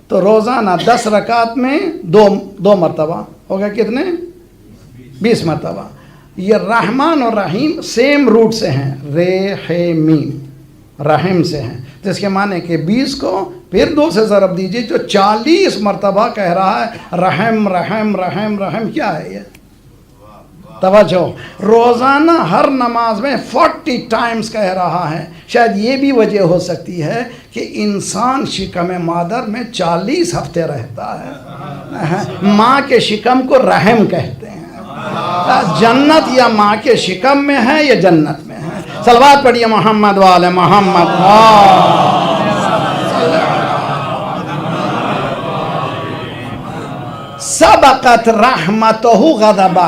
تو روزانہ 10 رکعت میں 2 مرتبہ ہو گیا, کتنے؟ 20 مرتبہ. یہ رحمان اور رحیم سیم روٹ سے ہیں, رے ہے میم, رحم سے ہیں. تو اس کے معنی کہ 20 کو پھر 2 سے ضرب دیجئے, جو 40 مرتبہ کہہ رہا ہے رحم رحم رحم رحم. کیا ہے یہ؟ توجہ, روزانہ ہر نماز میں 40 ٹائمز کہہ رہا ہے. شاید یہ بھی وجہ ہو سکتی ہے کہ انسان شکم مادر میں 40 ہفتے رہتا ہے. ماں کے شکم کو رحم کہتے ہیں. جنت یا ماں کے شکم میں ہے یا جنت میں ہے. صلوات پڑھیے محمد والے محمد. سبقت رحمتہ غضبہ,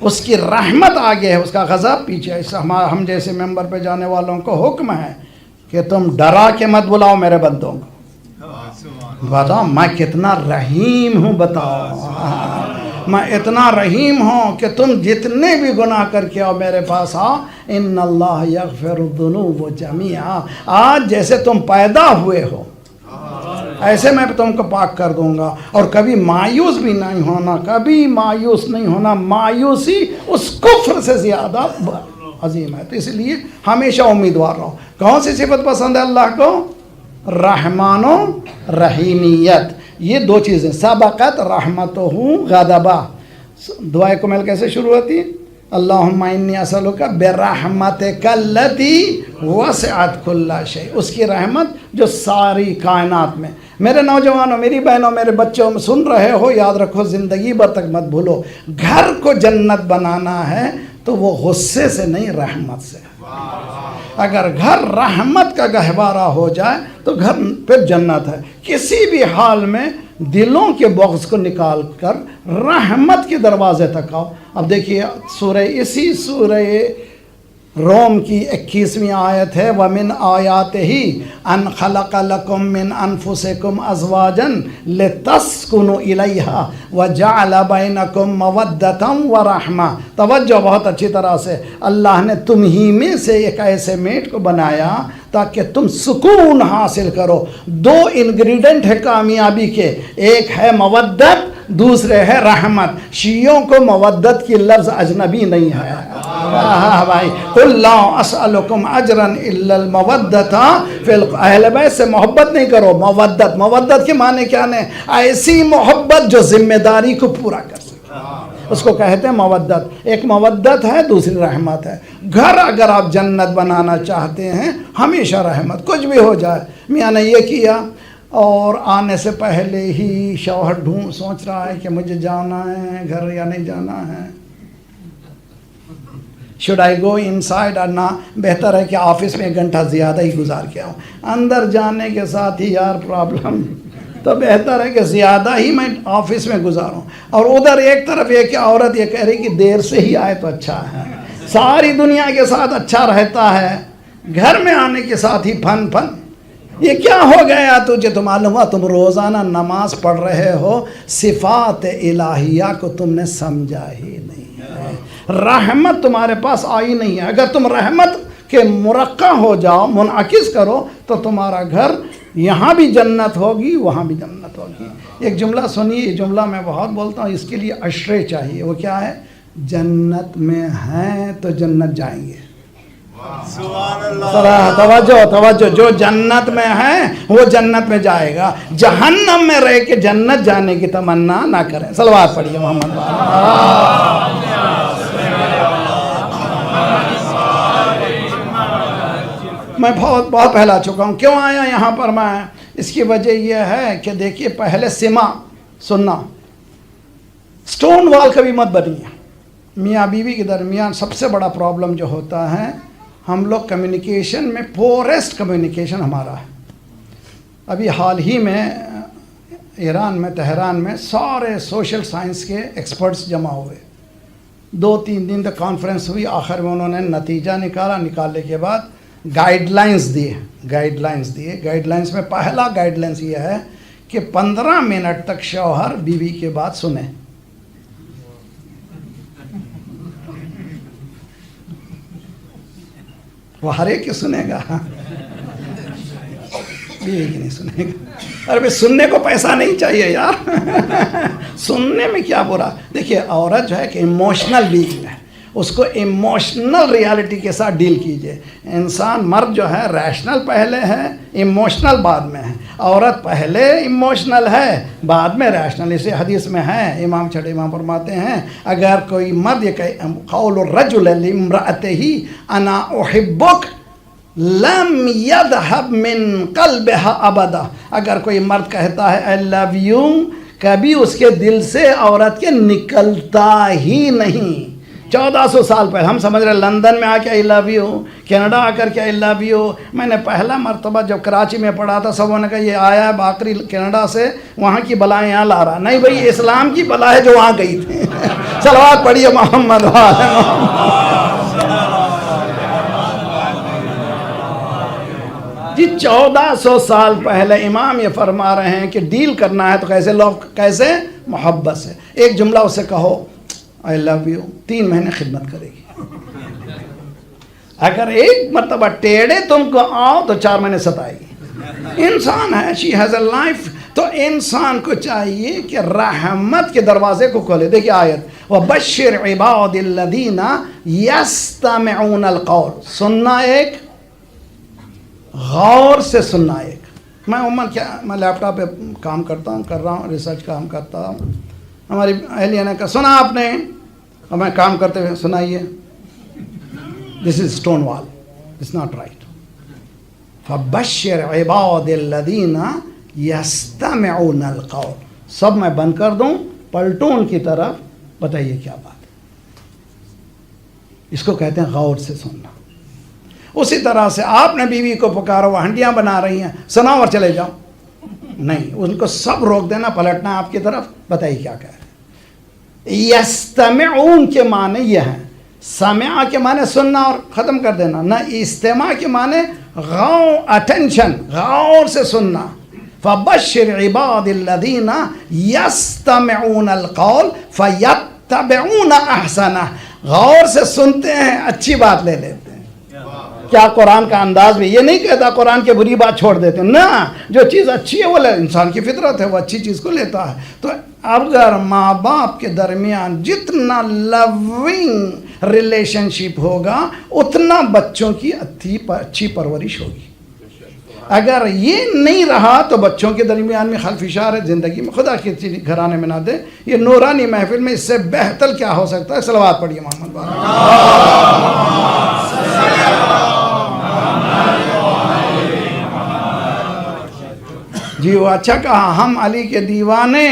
اس کی رحمت آگے ہے, اس کا غضب پیچھے. ہم جیسے ممبر پہ جانے والوں کو حکم ہے کہ تم ڈرا کے مت بلاؤ میرے بندوں کو. بتاؤ میں کتنا رحیم ہوں, بتاؤ میں اتنا رحیم ہوں کہ تم جتنے بھی گناہ کر کے آؤ میرے پاس آؤ. ان اللہ یغفر الذنوب جمیعا. آج جیسے تم پیدا ہوئے ہو ایسے میں تم کو پاک کر دوں گا. اور کبھی مایوس بھی نہیں ہونا, کبھی مایوس نہیں ہونا. مایوسی اس کفر سے زیادہ عظیم ہے. تو اس لیے ہمیشہ امیدوار رہو. کون سی صفت پسند ہے اللہ کو؟ رحمان و رحیمیت. یہ 2 چیزیں. سبقت رحمتہ غضبہ. دعائے کمل کیسے شروع ہوتی ہے؟ اللہم انی اسألک برحمتک التی وسعت کل شیء. اس کی رحمت جو ساری کائنات میں. میرے نوجوانوں, میری بہنوں, میرے بچوں میں سن رہے ہو, یاد رکھو زندگی بھر تک مت بھولو, گھر کو جنت بنانا ہے تو وہ غصے سے نہیں, رحمت سے. اگر گھر رحمت کا گہوارہ ہو جائے تو گھر پھر جنت ہے. کسی بھی حال میں دلوں کے بغض کو نکال کر رحمت کے دروازے تک آؤ. اب دیکھیے اسی سورہ روم کی 21ویں آیت ہے, وَمِنْ آيَاتِهِ أَنْ خَلَقَ لَكُم مِّنْ أَنفُسِكُمْ أَزْوَاجًا لِتَسْكُنُوا إِلَيْهَا وَجَعَلَ بَيْنَكُم مَّوَدَّةً وَرَحْمَةً. توجہ بہت اچھی طرح سے. اللہ نے تم ہی میں سے ایک ایسے میٹ کو بنایا تاکہ تم سکون حاصل کرو. 2 انگریڈینٹ ہے کامیابی کے, ایک ہے مودت, دوسرے ہے رحمت. شیعوں کو مودت کی لفظ اجنبی نہیں ہے. بھائی قل لا اسألکم اجرا الا المودۃ فی اہل بیت سے محبت نہیں کرو. مودت, مودت کے معنی کیا ہے؟ ایسی محبت جو ذمہ داری کو پورا کر سکے, اس کو کہتے ہیں مودت. ایک مودت ہے, دوسری رحمت ہے. گھر اگر آپ جنت بنانا چاہتے ہیں, ہمیشہ رحمت. کچھ بھی ہو جائے, میاں نے یہ کیا اور آنے سے پہلے ہی شوہر سوچ رہا ہے کہ مجھے جانا ہے گھر یا نہیں جانا ہے, should I go in side اور نہ, بہتر ہے کہ آفس میں 1 گھنٹہ زیادہ ہی گزار کے آؤں. اندر جانے کے ساتھ ہی یار پرابلم, تو بہتر ہے کہ زیادہ ہی میں آفس میں گزاروں. اور ادھر ایک طرف یہ کہ عورت یہ کہہ رہی کہ دیر سے ہی آئے تو اچھا ہے, ساری دنیا کے ساتھ اچھا رہتا ہے, گھر میں آنے کے ساتھ ہی فن. یہ کیا ہو گیا تجھے؟ تو معلوم ہوا تم روزانہ نماز پڑھ رہے ہو, صفات الہیہ کو تم نے سمجھا ہی نہیں ہے. رحمت تمہارے پاس آئی نہیں ہے. اگر تم رحمت کے مرقع ہو جاؤ, منعکس کرو, تو تمہارا گھر یہاں بھی جنت ہوگی, وہاں بھی جنت ہوگی. ایک جملہ سنیے, یہ جملہ میں بہت بولتا ہوں, اس کے لیے اشرے چاہیے. وہ کیا ہے؟ جنت میں ہیں تو جنت جائیں گے. توجہ جو جنت میں ہے وہ جنت میں جائے گا، جہنم میں رہ کے جنت جانے کی تمنا نہ کریں. صلوات پڑھیے محمد. میں بہت پہلا چکا ہوں. کیوں آیا یہاں پر میں؟ اس کی وجہ یہ ہے کہ دیکھیے پہلے سننا سٹون وال کبھی مت بنیے. میاں بیوی کے درمیان سب سے بڑا پرابلم جو ہوتا ہے، ہم لوگ کمیونیکیشن میں پورسٹ کمیونیکیشن ہمارا ہے. ابھی حال ہی میں ایران میں تہران میں سارے سوشل سائنس کے ایکسپرٹس جمع ہوئے. 2-3 دن تک کانفرنس ہوئی. آخر میں انہوں نے نتیجہ نکالنے کے بعد گائیڈ لائنز دیے. گائیڈ لائنز میں پہلا گائیڈ لائنز یہ ہے کہ 15 منٹ تک شوہر بیوی کے بات سنیں. وہ ہر ایک کی سنے گا، بیوی کی نہیں سنے گا. ارے سننے کو پیسہ نہیں چاہیے یار. سننے میں کیا برا؟ دیکھیے عورت جو ہے کہ ایموشنل بینگ ہے، اس کو ایموشنل ریالٹی کے ساتھ ڈیل کیجئے. انسان مرد جو ہے ریشنل پہلے ہے، ایموشنل بعد میں ہے. عورت پہلے ایموشنل ہے، بعد میں ریشنل. اسے حدیث میں ہے، امام چھٹے امام فرماتے ہیں اگر کوئی مرد یہ کہے قول الرجل لامرأته انا احبک لم یذهب من قلبها ابدا. اگر کوئی مرد کہتا ہے I love you، کبھی اس کے دل سے عورت کے نکلتا ہی نہیں. 1400 سال پہلے ہم سمجھ رہے لندن میں آ کے I love you، کینیڈا آ کر کے I love you. میں نے پہلا مرتبہ جب کراچی میں پڑھا تھا سبوں نے کہا یہ آیا ہے باقری کینیڈا سے، وہاں کی بلائیں یہاں لا رہا. نہیں بھائی، اسلام کی بلا ہے جو وہاں گئی تھی. صلوات پڑھیے محمد. جی 1400 سال پہلے امام یہ فرما رہے ہیں کہ ڈیل کرنا ہے تو کیسے محبت سے. ایک جملہ اسے کہو I love you، 3 مہینے خدمت کرے گی. اگر ایک مرتبہ ٹیڑے تم کو آؤ تو 4 مہینے ستائے گی. انسان ہے، she has a life. تو انسان کو چاہیے کہ رحمت کے دروازے کو کھولے. دیکھیے آیت وَبَشِّرْ عِبَادِ الَّذِينَ يَسْتَمِعُونَ الْقَوْلَ. سننا ایک، غور سے سننا ایک. میں میں لیپ ٹاپ پہ کام کر رہا ہوں، ریسرچ کام کرتا ہوں. ہماری اہلیہ نے کہا سنا آپ نے، اور میں کام کرتے ہوئے سنائیے. دس از اسٹون وال، اٹس ناٹ رائٹ. فبشر عباد الذین یستمعون القول. سب میں بند کر دوں، پلٹوں ان کی طرف، بتائیے کیا بات ہے. اس کو کہتے ہیں غور سے سننا. اسی طرح سے آپ نے بیوی کو پکارا، وہ ہنڈیاں بنا رہی ہیں، سناؤ اور چلے جاؤ. نہیں، ان کو سب روک دینا، پلٹنا آپ کی طرف، بتائیے کیا کہہ رہے ہیں. یستمعون کے معنی یہ ہیں، سمع کے معنی سننا اور ختم کر دینا، نہ استماع کے معنی اٹینشن، غور سے سننا. فبشر عباد الذین یستمعون القول فیتبعون احسنہ. غور سے سنتے ہیں، اچھی بات لے لیتے ہیں. کیا قرآن کا انداز بھی یہ نہیں کہتا قرآن کی بری بات چھوڑ دیتے ہیں. نہ، جو چیز اچھی ہے وہ انسان کی فطرت ہے، وہ اچھی چیز کو لیتا ہے. تو اگر ماں باپ کے درمیان جتنا لونگ ریلیشن شپ ہوگا اتنا بچوں کی اچھی پرورش ہوگی. اگر یہ نہیں رہا تو بچوں کے درمیان میں خلفشار ہے زندگی میں. خدا کی چیز گھرانے میں نہ دے. یہ نورانی محفل میں اس سے بہتر کیا ہو سکتا ہے. صلوات پڑھیے محمد بابا. جی وہ اچھا کہا، ہم علی کے دیوانے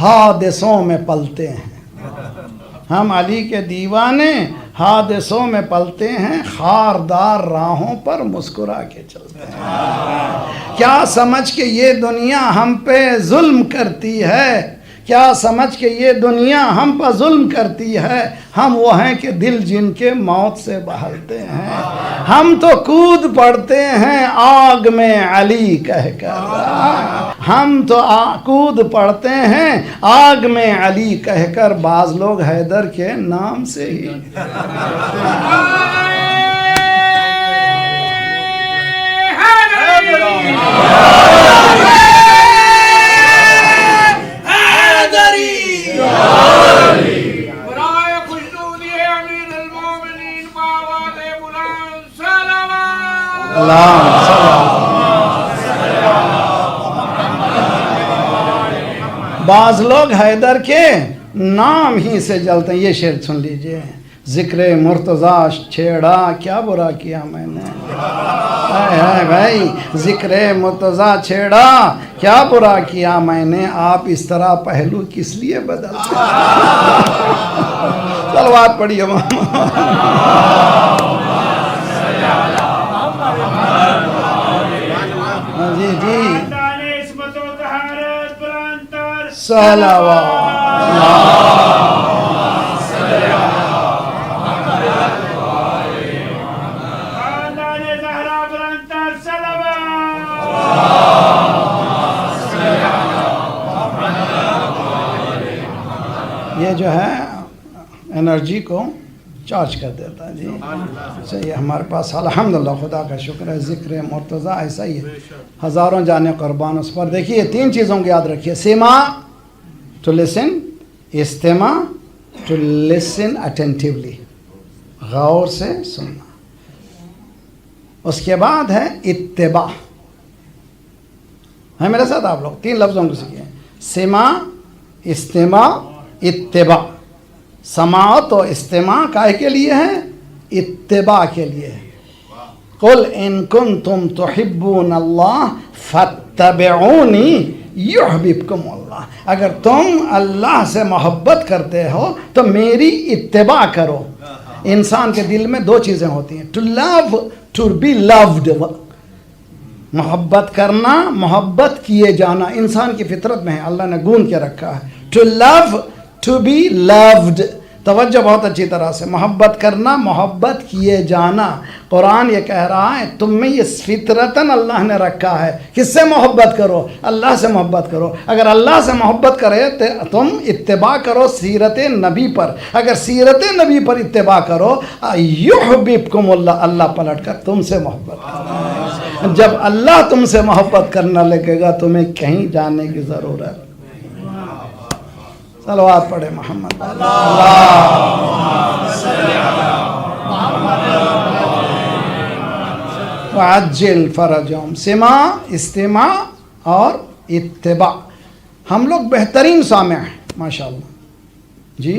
حادثوں میں پلتے ہیں. ہم علی کے دیوانے حادثوں میں پلتے ہیں، خاردار راہوں پر مسکرا کے چلتے ہیں. کیا سمجھ کے یہ دنیا ہم پہ ظلم کرتی ہے، کیا سمجھ کے یہ دنیا ہم پر ظلم کرتی ہے. ہم وہ ہیں کہ دل جن کے موت سے بہلتے ہیں. ہم تو کود پڑتے ہیں آگ میں علی کہہ کر. ہم تو کود پڑتے ہیں آگ میں علی کہہ کر. بعض لوگ حیدر کے نام سے ہی برائے خوشنودی امیر المومنین بابا دے بلند بعض لوگ حیدر کے نام ہی سے جلتے ہیں. یہ شعر سن لیجئے. ذکر مرتضی چھیڑا کیا برا کیا میں نے. بھائی ذکر مرتضی چھیڑا کیا برا کیا میں نے. آپ اس طرح پہلو کس لیے بدلتے ہیں؟ صلوات پڑھیے. جی جی صلوات. یہ جو ہے انرجی کو چارج کر دیتا ہے. جی صحیح. ہمارے پاس الحمدللہ خدا کا شکر ہے ذکر مرتضی ایسا ہی ہے. ہزاروں جانے قربان اس پر. دیکھیے 3 چیزوں کو یاد رکھیے. سما ٹو لسن, استماع ٹو لسن اٹینٹیولی, غور سے سننا. اس کے بعد ہے اتباع. ہے میرے ساتھ آپ لوگ 3 لفظوں کو سیکھیں. سما, استماع, اتباع. سماعت و استماع کائے کے لیے ہے؟ اتباع کے لیے ہے. قل ان کنتم تحبون اللہ فاتبعونی یحببکم اللہ. اگر تم اللہ سے محبت کرتے ہو تو میری اتباع کرو. انسان کے دل میں 2 چیزیں ہوتی ہیں. To love, to be loved. محبت کرنا, محبت کیے جانا انسان کی فطرت میں ہے. اللہ نے گون کے رکھا ہے. To love, to be loved. توجہ بہت اچھی طرح سے. محبت کرنا, محبت کیے جانا. قرآن یہ کہہ رہا ہے تم میں یہ فطرتاً اللہ نے رکھا ہے. کس سے محبت کرو؟ اللہ سے محبت کرو. اگر اللہ سے محبت کرے تو تم اتباع کرو سیرت نبی پر. اگر سیرت نبی پر اتباع کرو یحببکم اللہ, اللہ پلٹ کر تم سے محبت کرے. جب اللہ تم سے محبت کرنا لگے گا تمہیں کہیں جانے کی ضرورت. صلوات پڑھے محمد. وعجل فرجهم. سماع, استماع اور اتباع. ہم لوگ بہترین سامع ہیں ماشاءاللہ. جی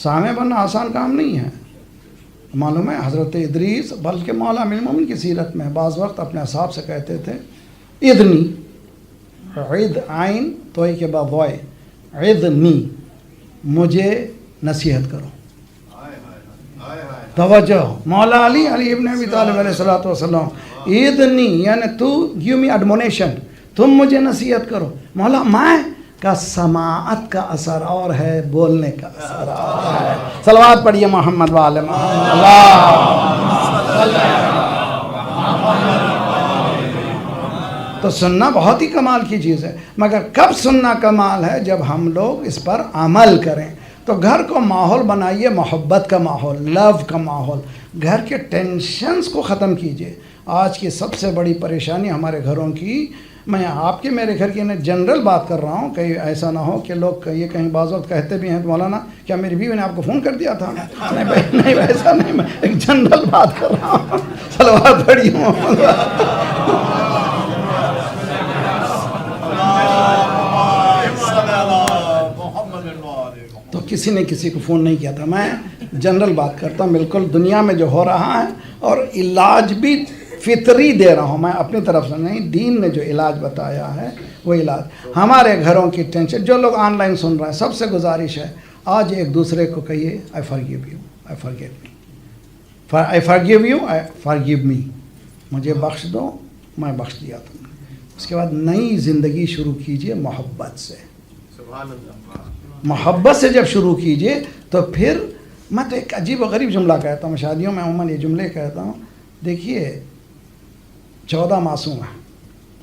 سامع بننا آسان کام نہیں ہے. معلوم ہے حضرت ادریس بلکہ مولا المومنین کی سیرت میں بعض وقت اپنے اصحاب سے کہتے تھے ادنی, عید عین توئی کے بعد وائے, عدنی, مجھے نصیحت کرو. توجہ. مولا علی ابن ابی طالب علیہ الصلوۃ والسلام, عدنی یعنی تو گیو می ایڈمونیشن, تم مجھے نصیحت کرو. مولا میں کا سماعت کا اثر اور ہے, بولنے کا اثر اور ہے. صلوات پڑھیے محمد وعلی محمد. تو سننا بہت ہی کمال کی چیز ہے, مگر کب سننا کمال ہے؟ جب ہم لوگ اس پر عمل کریں. تو گھر کو ماحول بنائیے محبت کا ماحول, لو کا ماحول. گھر کے ٹینشنز کو ختم کیجیے. آج کی سب سے بڑی پریشانی ہمارے گھروں کی, میں آپ کے میرے گھر کی جنرل بات کر رہا ہوں, کہیں ایسا نہ ہو کہ لوگ یہ کہیں بعض وقت کہتے بھی ہیں مولانا کیا میری بیوی نے آپ کو فون کر دیا تھا؟ نہیں ویسا نہیں, میں ایک جنرل بات کر رہا ہوں. صلوات پڑھیے محمد. تو کسی نے کسی کو فون نہیں کیا تھا. میں جنرل بات کرتا ہوں, بالکل دنیا میں جو ہو رہا ہے, اور علاج بھی فطری دے رہا ہوں میں اپنی طرف سے نہیں. دین نے جو علاج بتایا ہے وہ علاج. ہمارے گھروں کی ٹینشن, جو لوگ آن لائن سن رہے ہیں, سب سے گزارش ہے آج ایک دوسرے کو کہیے I forgive you, I forgive me, I forgive you, I forgive me. مجھے بخش دو, میں بخش دیا تم نے. اس کے بعد نئی زندگی شروع کیجئے محبت سے. محبت سے جب شروع کیجئے تو پھر, میں تو ایک عجیب و غریب جملہ کہتا ہوں شادیوں میں, عموماً یہ جملے کہتا ہوں. دیکھیے 14 معصوم ہیں,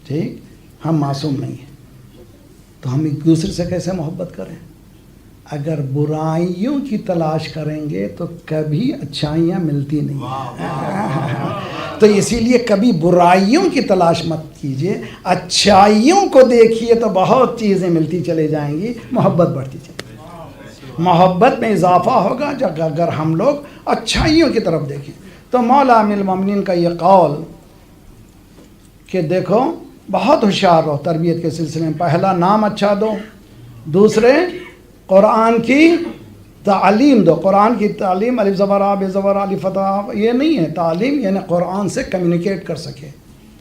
ٹھیک, ہم معصوم نہیں ہیں, تو ہم ایک دوسرے سے کیسے محبت کریں؟ اگر برائیوں کی تلاش کریں گے تو کبھی اچھائیاں ملتی نہیں. تو اسی لیے کبھی برائیوں کی تلاش مت کیجیے, اچھائیوں کو دیکھیے تو بہت چیزیں ملتی چلے جائیں گی, محبت بڑھتی چلے جائے گی. محبت میں اضافہ ہوگا جب اگر ہم لوگ اچھائیوں کی طرف دیکھیں. تو مولا المومنین کا یہ قول کہ دیکھو بہت ہوشیار رہو تربیت کے سلسلے میں. پہلا نام اچھا دو، دوسرے قرآن کی تعلیم دو. قرآن کی تعلیم الف زبر آ بے زبر الف فتح یہ نہیں ہے تعلیم، یعنی قرآن سے کمیونیکیٹ کر سکے،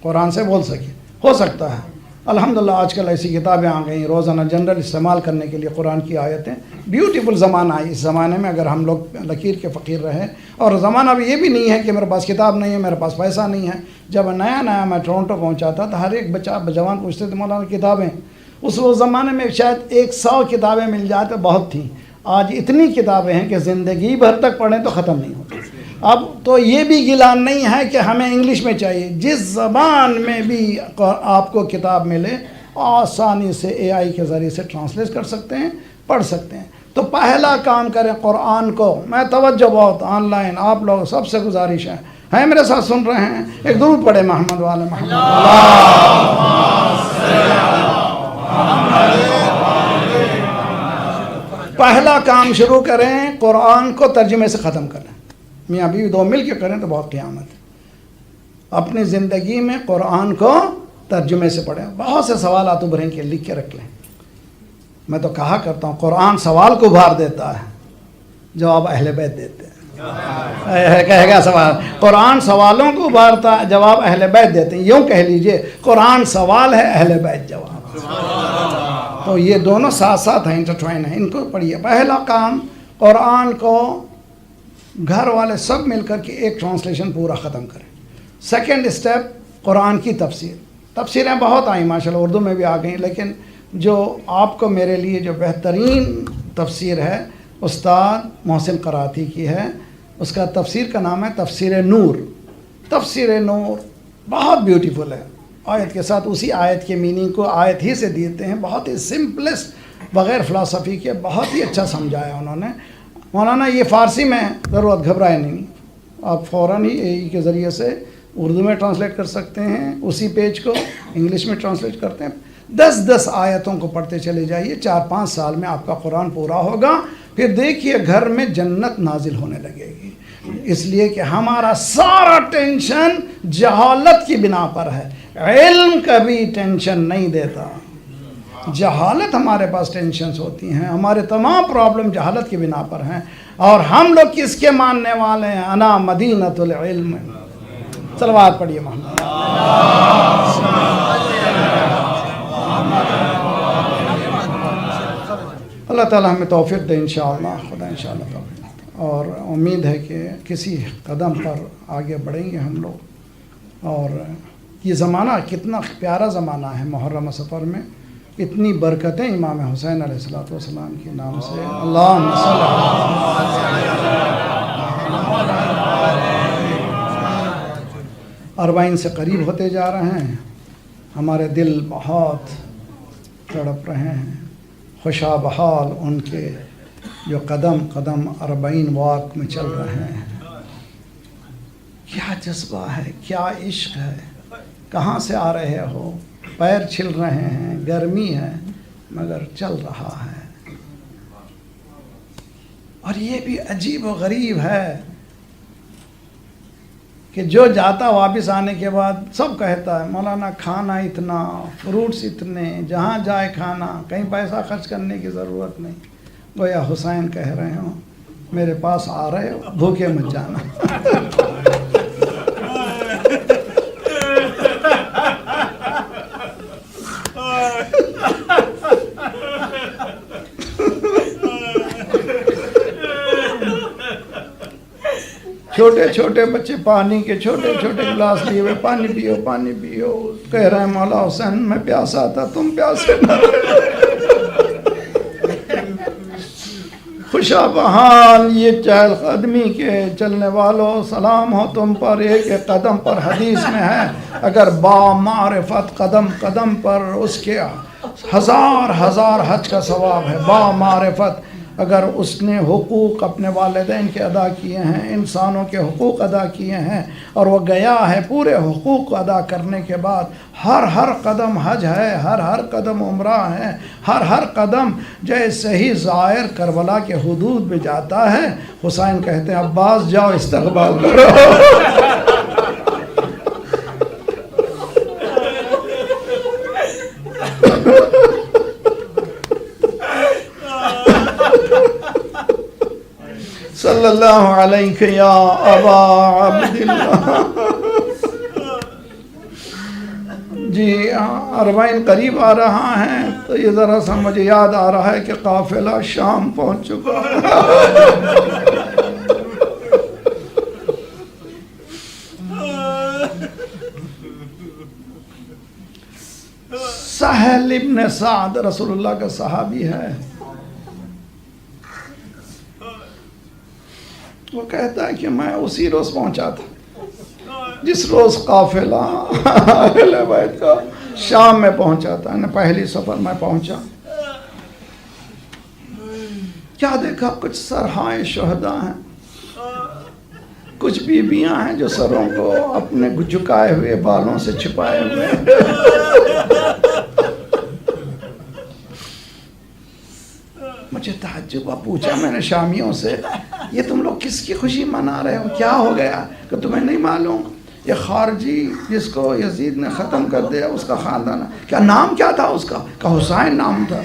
قرآن سے بول سکے. ہو سکتا ہے الحمدللہ آج کل ایسی کتابیں آ گئی روزانہ جنرل استعمال کرنے کے لیے قرآن کی آیتیں. بیوٹیفل زمانہ ہے. اس زمانے میں اگر ہم لوگ لکیر کے فقیر رہے، اور زمانہ بھی یہ بھی نہیں ہے کہ میرے پاس کتاب نہیں ہے، میرے پاس پیسہ نہیں ہے. جب نیا میں ٹورنٹو پہنچا تھا تو ہر ایک بچہ جوان پوچھتے تھے مولانا کتابیں. اس زمانے میں شاید 100 کتابیں مل جائے تو بہت تھیں. آج اتنی کتابیں ہیں کہ زندگی بھر تک پڑھیں تو ختم نہیں ہوتی. اب تو یہ بھی گیلان نہیں ہے کہ ہمیں انگلش میں چاہیے، جس زبان میں بھی آپ کو کتاب ملے آسانی سے اے آئی کے ذریعے سے ٹرانسلیٹ کر سکتے ہیں، پڑھ سکتے ہیں. تو پہلا کام کریں قرآن کو. میں توجہ بہت آن لائن آپ لوگ سب سے گزارش ہے میرے ساتھ سن رہے ہیں، ایک درود پڑھے محمد والے محمد. پہلا کام شروع کریں قرآن کو ترجمے سے ختم کریں. میاں بیوی دو مل کے کریں تو بہت قیامت ہے. اپنی زندگی میں قرآن کو ترجمے سے پڑھیں. بہت سے سوالات ابھریں کہ لکھ کے رکھ لیں. میں تو کہا کرتا ہوں قرآن سوال کو ابھار دیتا ہے، جواب اہل بیت دیتے ہیں. کہے گا سوال قرآن سوالوں کو ابھارتا ہے، جواب اہل بیت دیتے ہیں. یوں کہہ لیجئے قرآن سوال ہے، اہل بیت جواب. تو یہ دونوں ساتھ ساتھ ہیں، انٹرٹوائن ہیں. ان کو پڑھیے. پہلا کام قرآن کو گھر والے سب مل کر کے ایک ٹرانسلیشن پورا ختم کریں. سیکنڈ اسٹیپ قرآن کی تفسیر. تفسیریں بہت آئیں ماشاءاللہ، اردو میں بھی آ گئیں، لیکن جو آپ کو میرے لیے جو بہترین تفسیر ہے استاد محسن قراتی کی ہے. اس کا تفسیر کا نام ہے تفسیر نور. تفسیر نور بہت بیوٹیفل ہے. آیت کے ساتھ اسی آیت کے میننگ کو آیت ہی سے دیتے ہیں. بہت ہی سمپلسٹ، بغیر فلسفی کے بہت ہی اچھا سمجھایا انہوں نے. مولانا یہ فارسی میں ضرورت گھبرائے نہیں، آپ فوراً ہی اے ای کے ذریعے سے اردو میں ٹرانسلیٹ کر سکتے ہیں. اسی پیج کو انگلش میں ٹرانسلیٹ کرتے ہیں. 10 آیتوں کو پڑھتے چلے جائیے. 4-5 سال میں آپ کا قرآن پورا ہوگا. پھر دیکھیے گھر میں جنت نازل ہونے لگے گی. اس لیے کہ ہمارا سارا ٹینشن جہالت کی بنا پر ہے. علم کبھی ٹینشن نہیں دیتا. جہالت ہمارے پاس ٹینشنز ہوتی ہیں. ہمارے تمام پرابلم جہالت کی بنا پر ہیں. اور ہم لوگ کس کے ماننے والے ہیں؟ انا مدینۃ العلم. صلوات پڑھیے محمد. اللہ تعالیٰ ہمیں توفیق دے انشاءاللہ. خدا انشاءاللہ توفیق. اور امید ہے کہ کسی قدم پر آگے بڑھیں گے ہم لوگ. اور یہ زمانہ کتنا پیارا زمانہ ہے. محرم سفر میں اتنی برکتیں امام حسین علیہ السلام کے نام سے. اللہم صل اربعین سے قریب ہوتے جا رہے ہیں. ہمارے دل بہت تڑپ رہے ہیں. خوشا بحال ان کے جو قدم قدم 40 واک میں چل رہے ہیں. کیا جذبہ ہے، کیا عشق ہے. کہاں سے آ رہے ہو؟ پیر چھل رہے ہیں، گرمی ہے مگر چل رہا ہے. اور یہ بھی عجیب و غریب ہے کہ جو جاتا واپس آنے کے بعد سب کہتا ہے مولانا کھانا اتنا، فروٹس اتنے، جہاں جائے کھانا، کہیں پیسہ خرچ کرنے کی ضرورت نہیں. گویا حسین کہہ رہے ہوں میرے پاس آ رہے ہو بھوکے مت جانا. چھوٹے چھوٹے بچے پانی کے چھوٹے چھوٹے گلاس لیے ہوئے پانی پیو پانی پیو. کہہ رہے ہیں مولا حسین میں پیاسا تھا، تم پیاسے نہ. خوشا بحال یہ چہل قدمی کے چلنے والوں، سلام ہو تم پر. ایک ایک قدم پر حدیث میں ہے اگر با معرفت قدم قدم پر اس کے 1000 حج کا ثواب ہے. با معرفت اگر اس نے حقوق اپنے والدین کے ادا کیے ہیں، انسانوں کے حقوق ادا کیے ہیں، اور وہ گیا ہے پورے حقوق ادا کرنے کے بعد، ہر قدم حج ہے، ہر قدم عمرہ ہے، ہر قدم جیسے ہی زائر کربلا کے حدود میں جاتا ہے حسین کہتے ہیں عباس جاؤ استقبال کرو. اللہ علیک یا ابا عبداللہ. جی اربعین قریب آ رہا ہے تو یہ ذرا سا مجھے یاد آ رہا ہے کہ قافلہ شام پہنچ چکا. سہل ابن سعد رسول اللہ کا صحابی ہے. وہ کہتا ہے کہ میں اسی روز پہنچا تھا جس روز قافلہ اہل بیت کا شام میں پہنچا تھا. پہلی سفر میں پہنچا، کیا دیکھا؟ کچھ سرہائے شہداء ہیں، کچھ بیویاں ہیں جو سروں کو اپنے جھکائے ہوئے بالوں سے چھپائے ہوئے. مجھے تعجب، پوچھا میں نے شامیوں سے، یہ تم لوگ کس کی خوشی منا رہے ہو؟ کیا ہو گیا؟ کہ تمہیں نہیں معلوم یہ خارجی جس کو یزید نے ختم کر دیا اس کا خاندان ہے. کیا نام کیا تھا اس کا؟ کہ حسین نام تھا.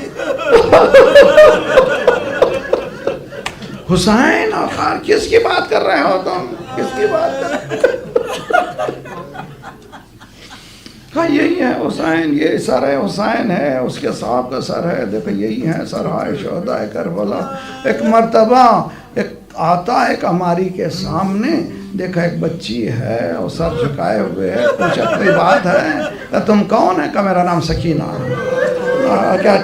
حسین اور خار کس کی بات کر رہے ہو تم؟ کس کی بات کر رہے ہو؟ کہا یہی ہے حسین، یہ سر حسین ہے، اس کے صاحب کا سر ہے. دیکھو یہی ہے سرہائے شہداء کربلا. ایک مرتبہ ایک آتا ایک ہماری کے سامنے، دیکھا ایک بچی ہے اور سر جھکائے ہوئے ہے. پوچھا کوئی بات ہے؟ تم کون ہے؟ کہ میرا نام سکینہ ہے.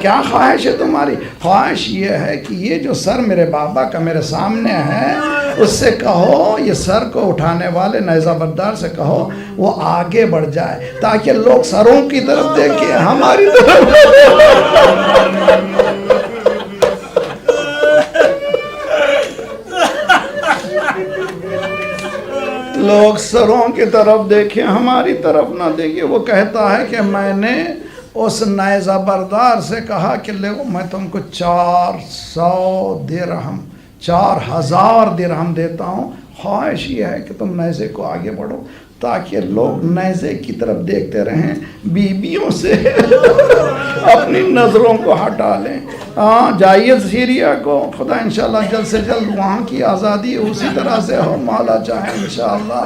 کیا خواہش ہے تمہاری؟ خواہش یہ ہے کہ یہ جو سر میرے بابا کا میرے سامنے ہے اس سے کہو، یہ سر کو اٹھانے والے نیزہ بردار سے کہو وہ آگے بڑھ جائے تاکہ لوگ سروں کی طرف دیکھیں، ہماری طرف. لوگ سروں کی طرف دیکھیں، ہماری طرف نہ دیکھیں. وہ کہتا ہے کہ میں نے اس نیزہ بردار سے کہا کہ میں تم کو 400 درہم 4000 درہم دیتا ہوں. خواہش یہ ہے کہ تم نیزے کو آگے بڑھو تاکہ لوگ نیزے کی طرف دیکھتے رہیں، بیویوں سے اپنی نظروں کو ہٹا لیں. جائیے سیریا کو، خدا انشاءاللہ جلد سے جلد وہاں کی آزادی اسی طرح سے ہو، مولا چاہے انشاءاللہ.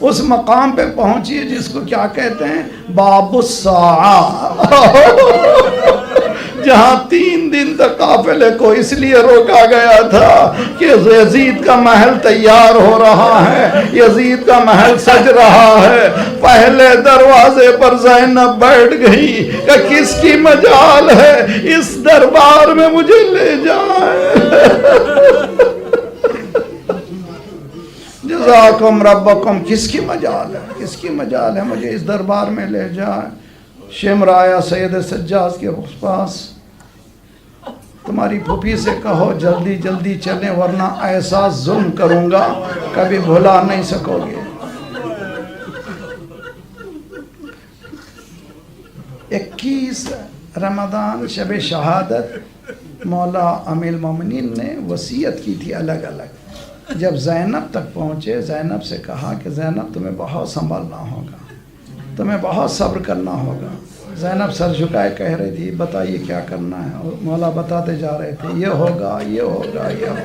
اس مقام پہ پہنچیے جس کو کیا کہتے ہیں؟ باب الساعہ، جہاں 3 دن تک قافلے کو اس لیے روکا گیا تھا کہ یزید کا محل تیار ہو رہا ہے، یزید کا محل سج رہا ہے. پہلے دروازے پر زینب بیٹھ گئی کہ کس کی مجال ہے اس دربار میں مجھے لے جائے. جزاکم ربکم، کس کی مجال ہے؟ کس کی مجال ہے مجھے اس دربار میں لے جائے. شمر آیا سید سجاد کے پاس، تمہاری پھوپھی سے کہو جلدی جلدی چلیں ورنہ ایسا ظلم کروں گا کبھی بھلا نہیں سکو گے. 21 رمضان شب شہادت مولا امیر المومنین نے وصیت کی تھی الگ الگ. جب زینب تک پہنچے، زینب سے کہا کہ زینب تمہیں بہت سنبھلنا ہوگا، تمہیں بہت صبر کرنا ہوگا. زینب سر جھکائے کہہ رہی تھی بتائیے کیا کرنا ہے، اور مولا بتاتے جا رہے تھے یہ ہوگا یہ ہوگا یہ ہوگا.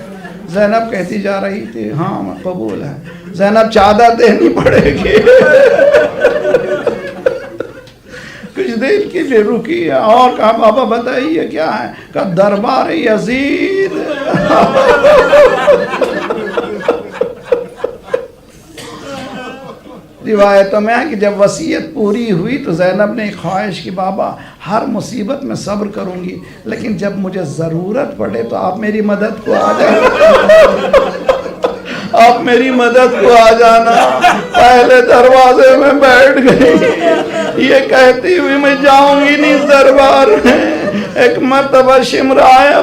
زینب کہتی جا رہی تھی ہاں قبول ہے. زینب چادر دینی پڑے گی. کچھ دیر کے لیے رکی اور کہا بابا بتائیے کیا ہے؟ کہا دربار یزید. روایتوں میں ہے کہ جب وصیت پوری ہوئی تو زینب نے خواہش کی بابا ہر مصیبت میں صبر کروں گی لیکن جب مجھے ضرورت پڑے تو آپ میری مدد کو آ جائیں. آپ میری مدد کو آ جانا. پہلے دروازے میں بیٹھ گئی، یہ کہتی ہوئی میں جاؤں گی نہیں دربار میں. ایک مرتبہ شمر آیا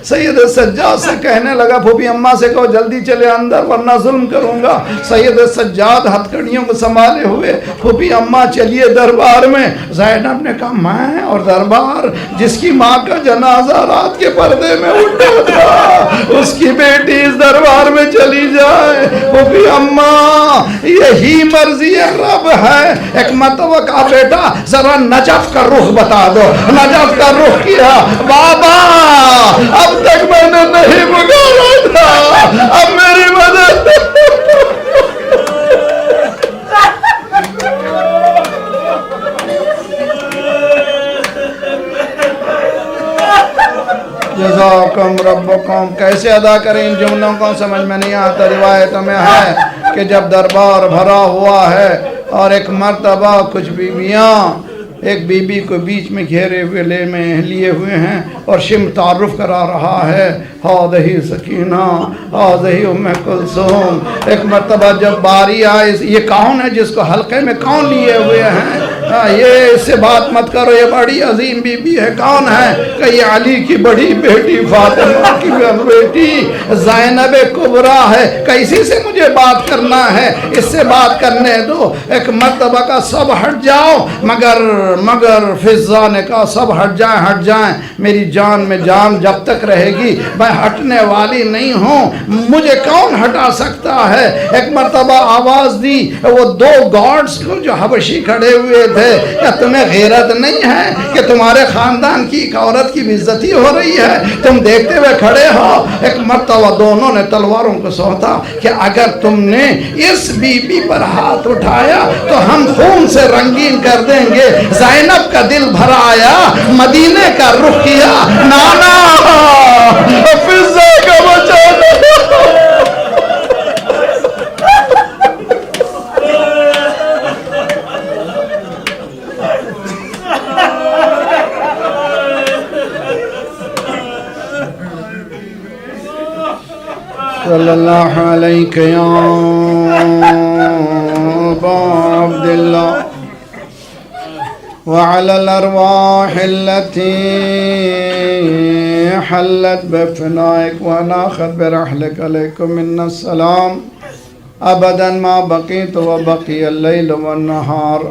سید سجاد سے کہنے لگا پھوپھی اماں سے کہو جلدی چلے اندر ورنہ ظلم کروں گا. سید سجاد ہتھ کڑیوں کو سنبھالے ہوئے پھوپھی اماں چلیے دربار میں. زینب نے کہا میں اور دربار؟ جس کی ماں کا جنازہ رات کے پردے میں اٹھا تھا اس کی بیٹی اس دربار میں چلی جائے. پھوپھی اماں یہی مرضی رب ہے. ایک مرتبہ کہا بیٹا ذرا نجف کا رخ بتا دو. نجف کا رخ کیا. بابا اب تک میں نے نہیں پکارا تھا, اب میری مدد. جزاکم ربکم. کیسے ادا کریں ان جملوں کو سمجھ میں نہیں آتا. روایتوں میں ہے کہ جب دربار بھرا ہوا ہے اور ایک مرتبہ کچھ بیویاں ایک بی بی کو بیچ میں گھیرے ہوئے لیے ہوئے ہیں اور شم تعارف کرا رہا ہے, ہذہ سکینہ ہذہ ام کلثوم. ایک مرتبہ جب باری آئی, یہ کون ہے جس کو حلقے میں کون لیے ہوئے ہیں, یہ اس سے بات مت کرو, یہ بڑی عظیم بی بی ہے. کون ہے کہ یہ علی کی بڑی بیٹی فاطمہ کی بیٹی زینب کبریٰ ہے. کہ اسی سے مجھے بات کرنا ہے, اس سے بات کرنے دو. ایک مرتبہ کا سب ہٹ جاؤ, مگر فضا نے کہا سب ہٹ جائیں, میری جان میں جان جب تک رہے گی میں ہٹنے والی نہیں ہوں, مجھے کون ہٹا سکتا ہے. ایک مرتبہ آواز دی وہ دو گارڈز کو جو حبشی کھڑے ہوئے تھے, کیا تمہیں غیرت نہیں ہے کہ تمہارے خاندان کی ایک عورت کی بےعزتی ہو رہی ہے, تم دیکھتے ہوئے کھڑے ہو. ایک مرتبہ دونوں نے تلواروں کو سونتا کہ اگر تم نے اس بی بی پر ہاتھ اٹھایا تو ہم خون سے رنگین کر دیں گے. زینب کا دل بھر آیا, مدینے کا رخ کیا. نانا فضا کا بچانا. صلی اللہ علیہ یا ابا عبداللہ وعلى الأرواح التي حلت بفنائك وناخذ برحلك عليكم منا السلام أبدا ما بقيت وبقي الليل والنهار.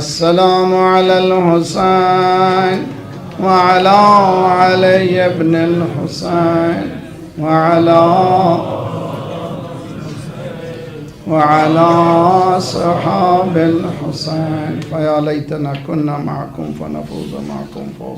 السلام على الحسين وعلى علي بن الحسين وعلى صحاب الحسين. فيا ليتنا كنا معكم فنفوز معكم فوزا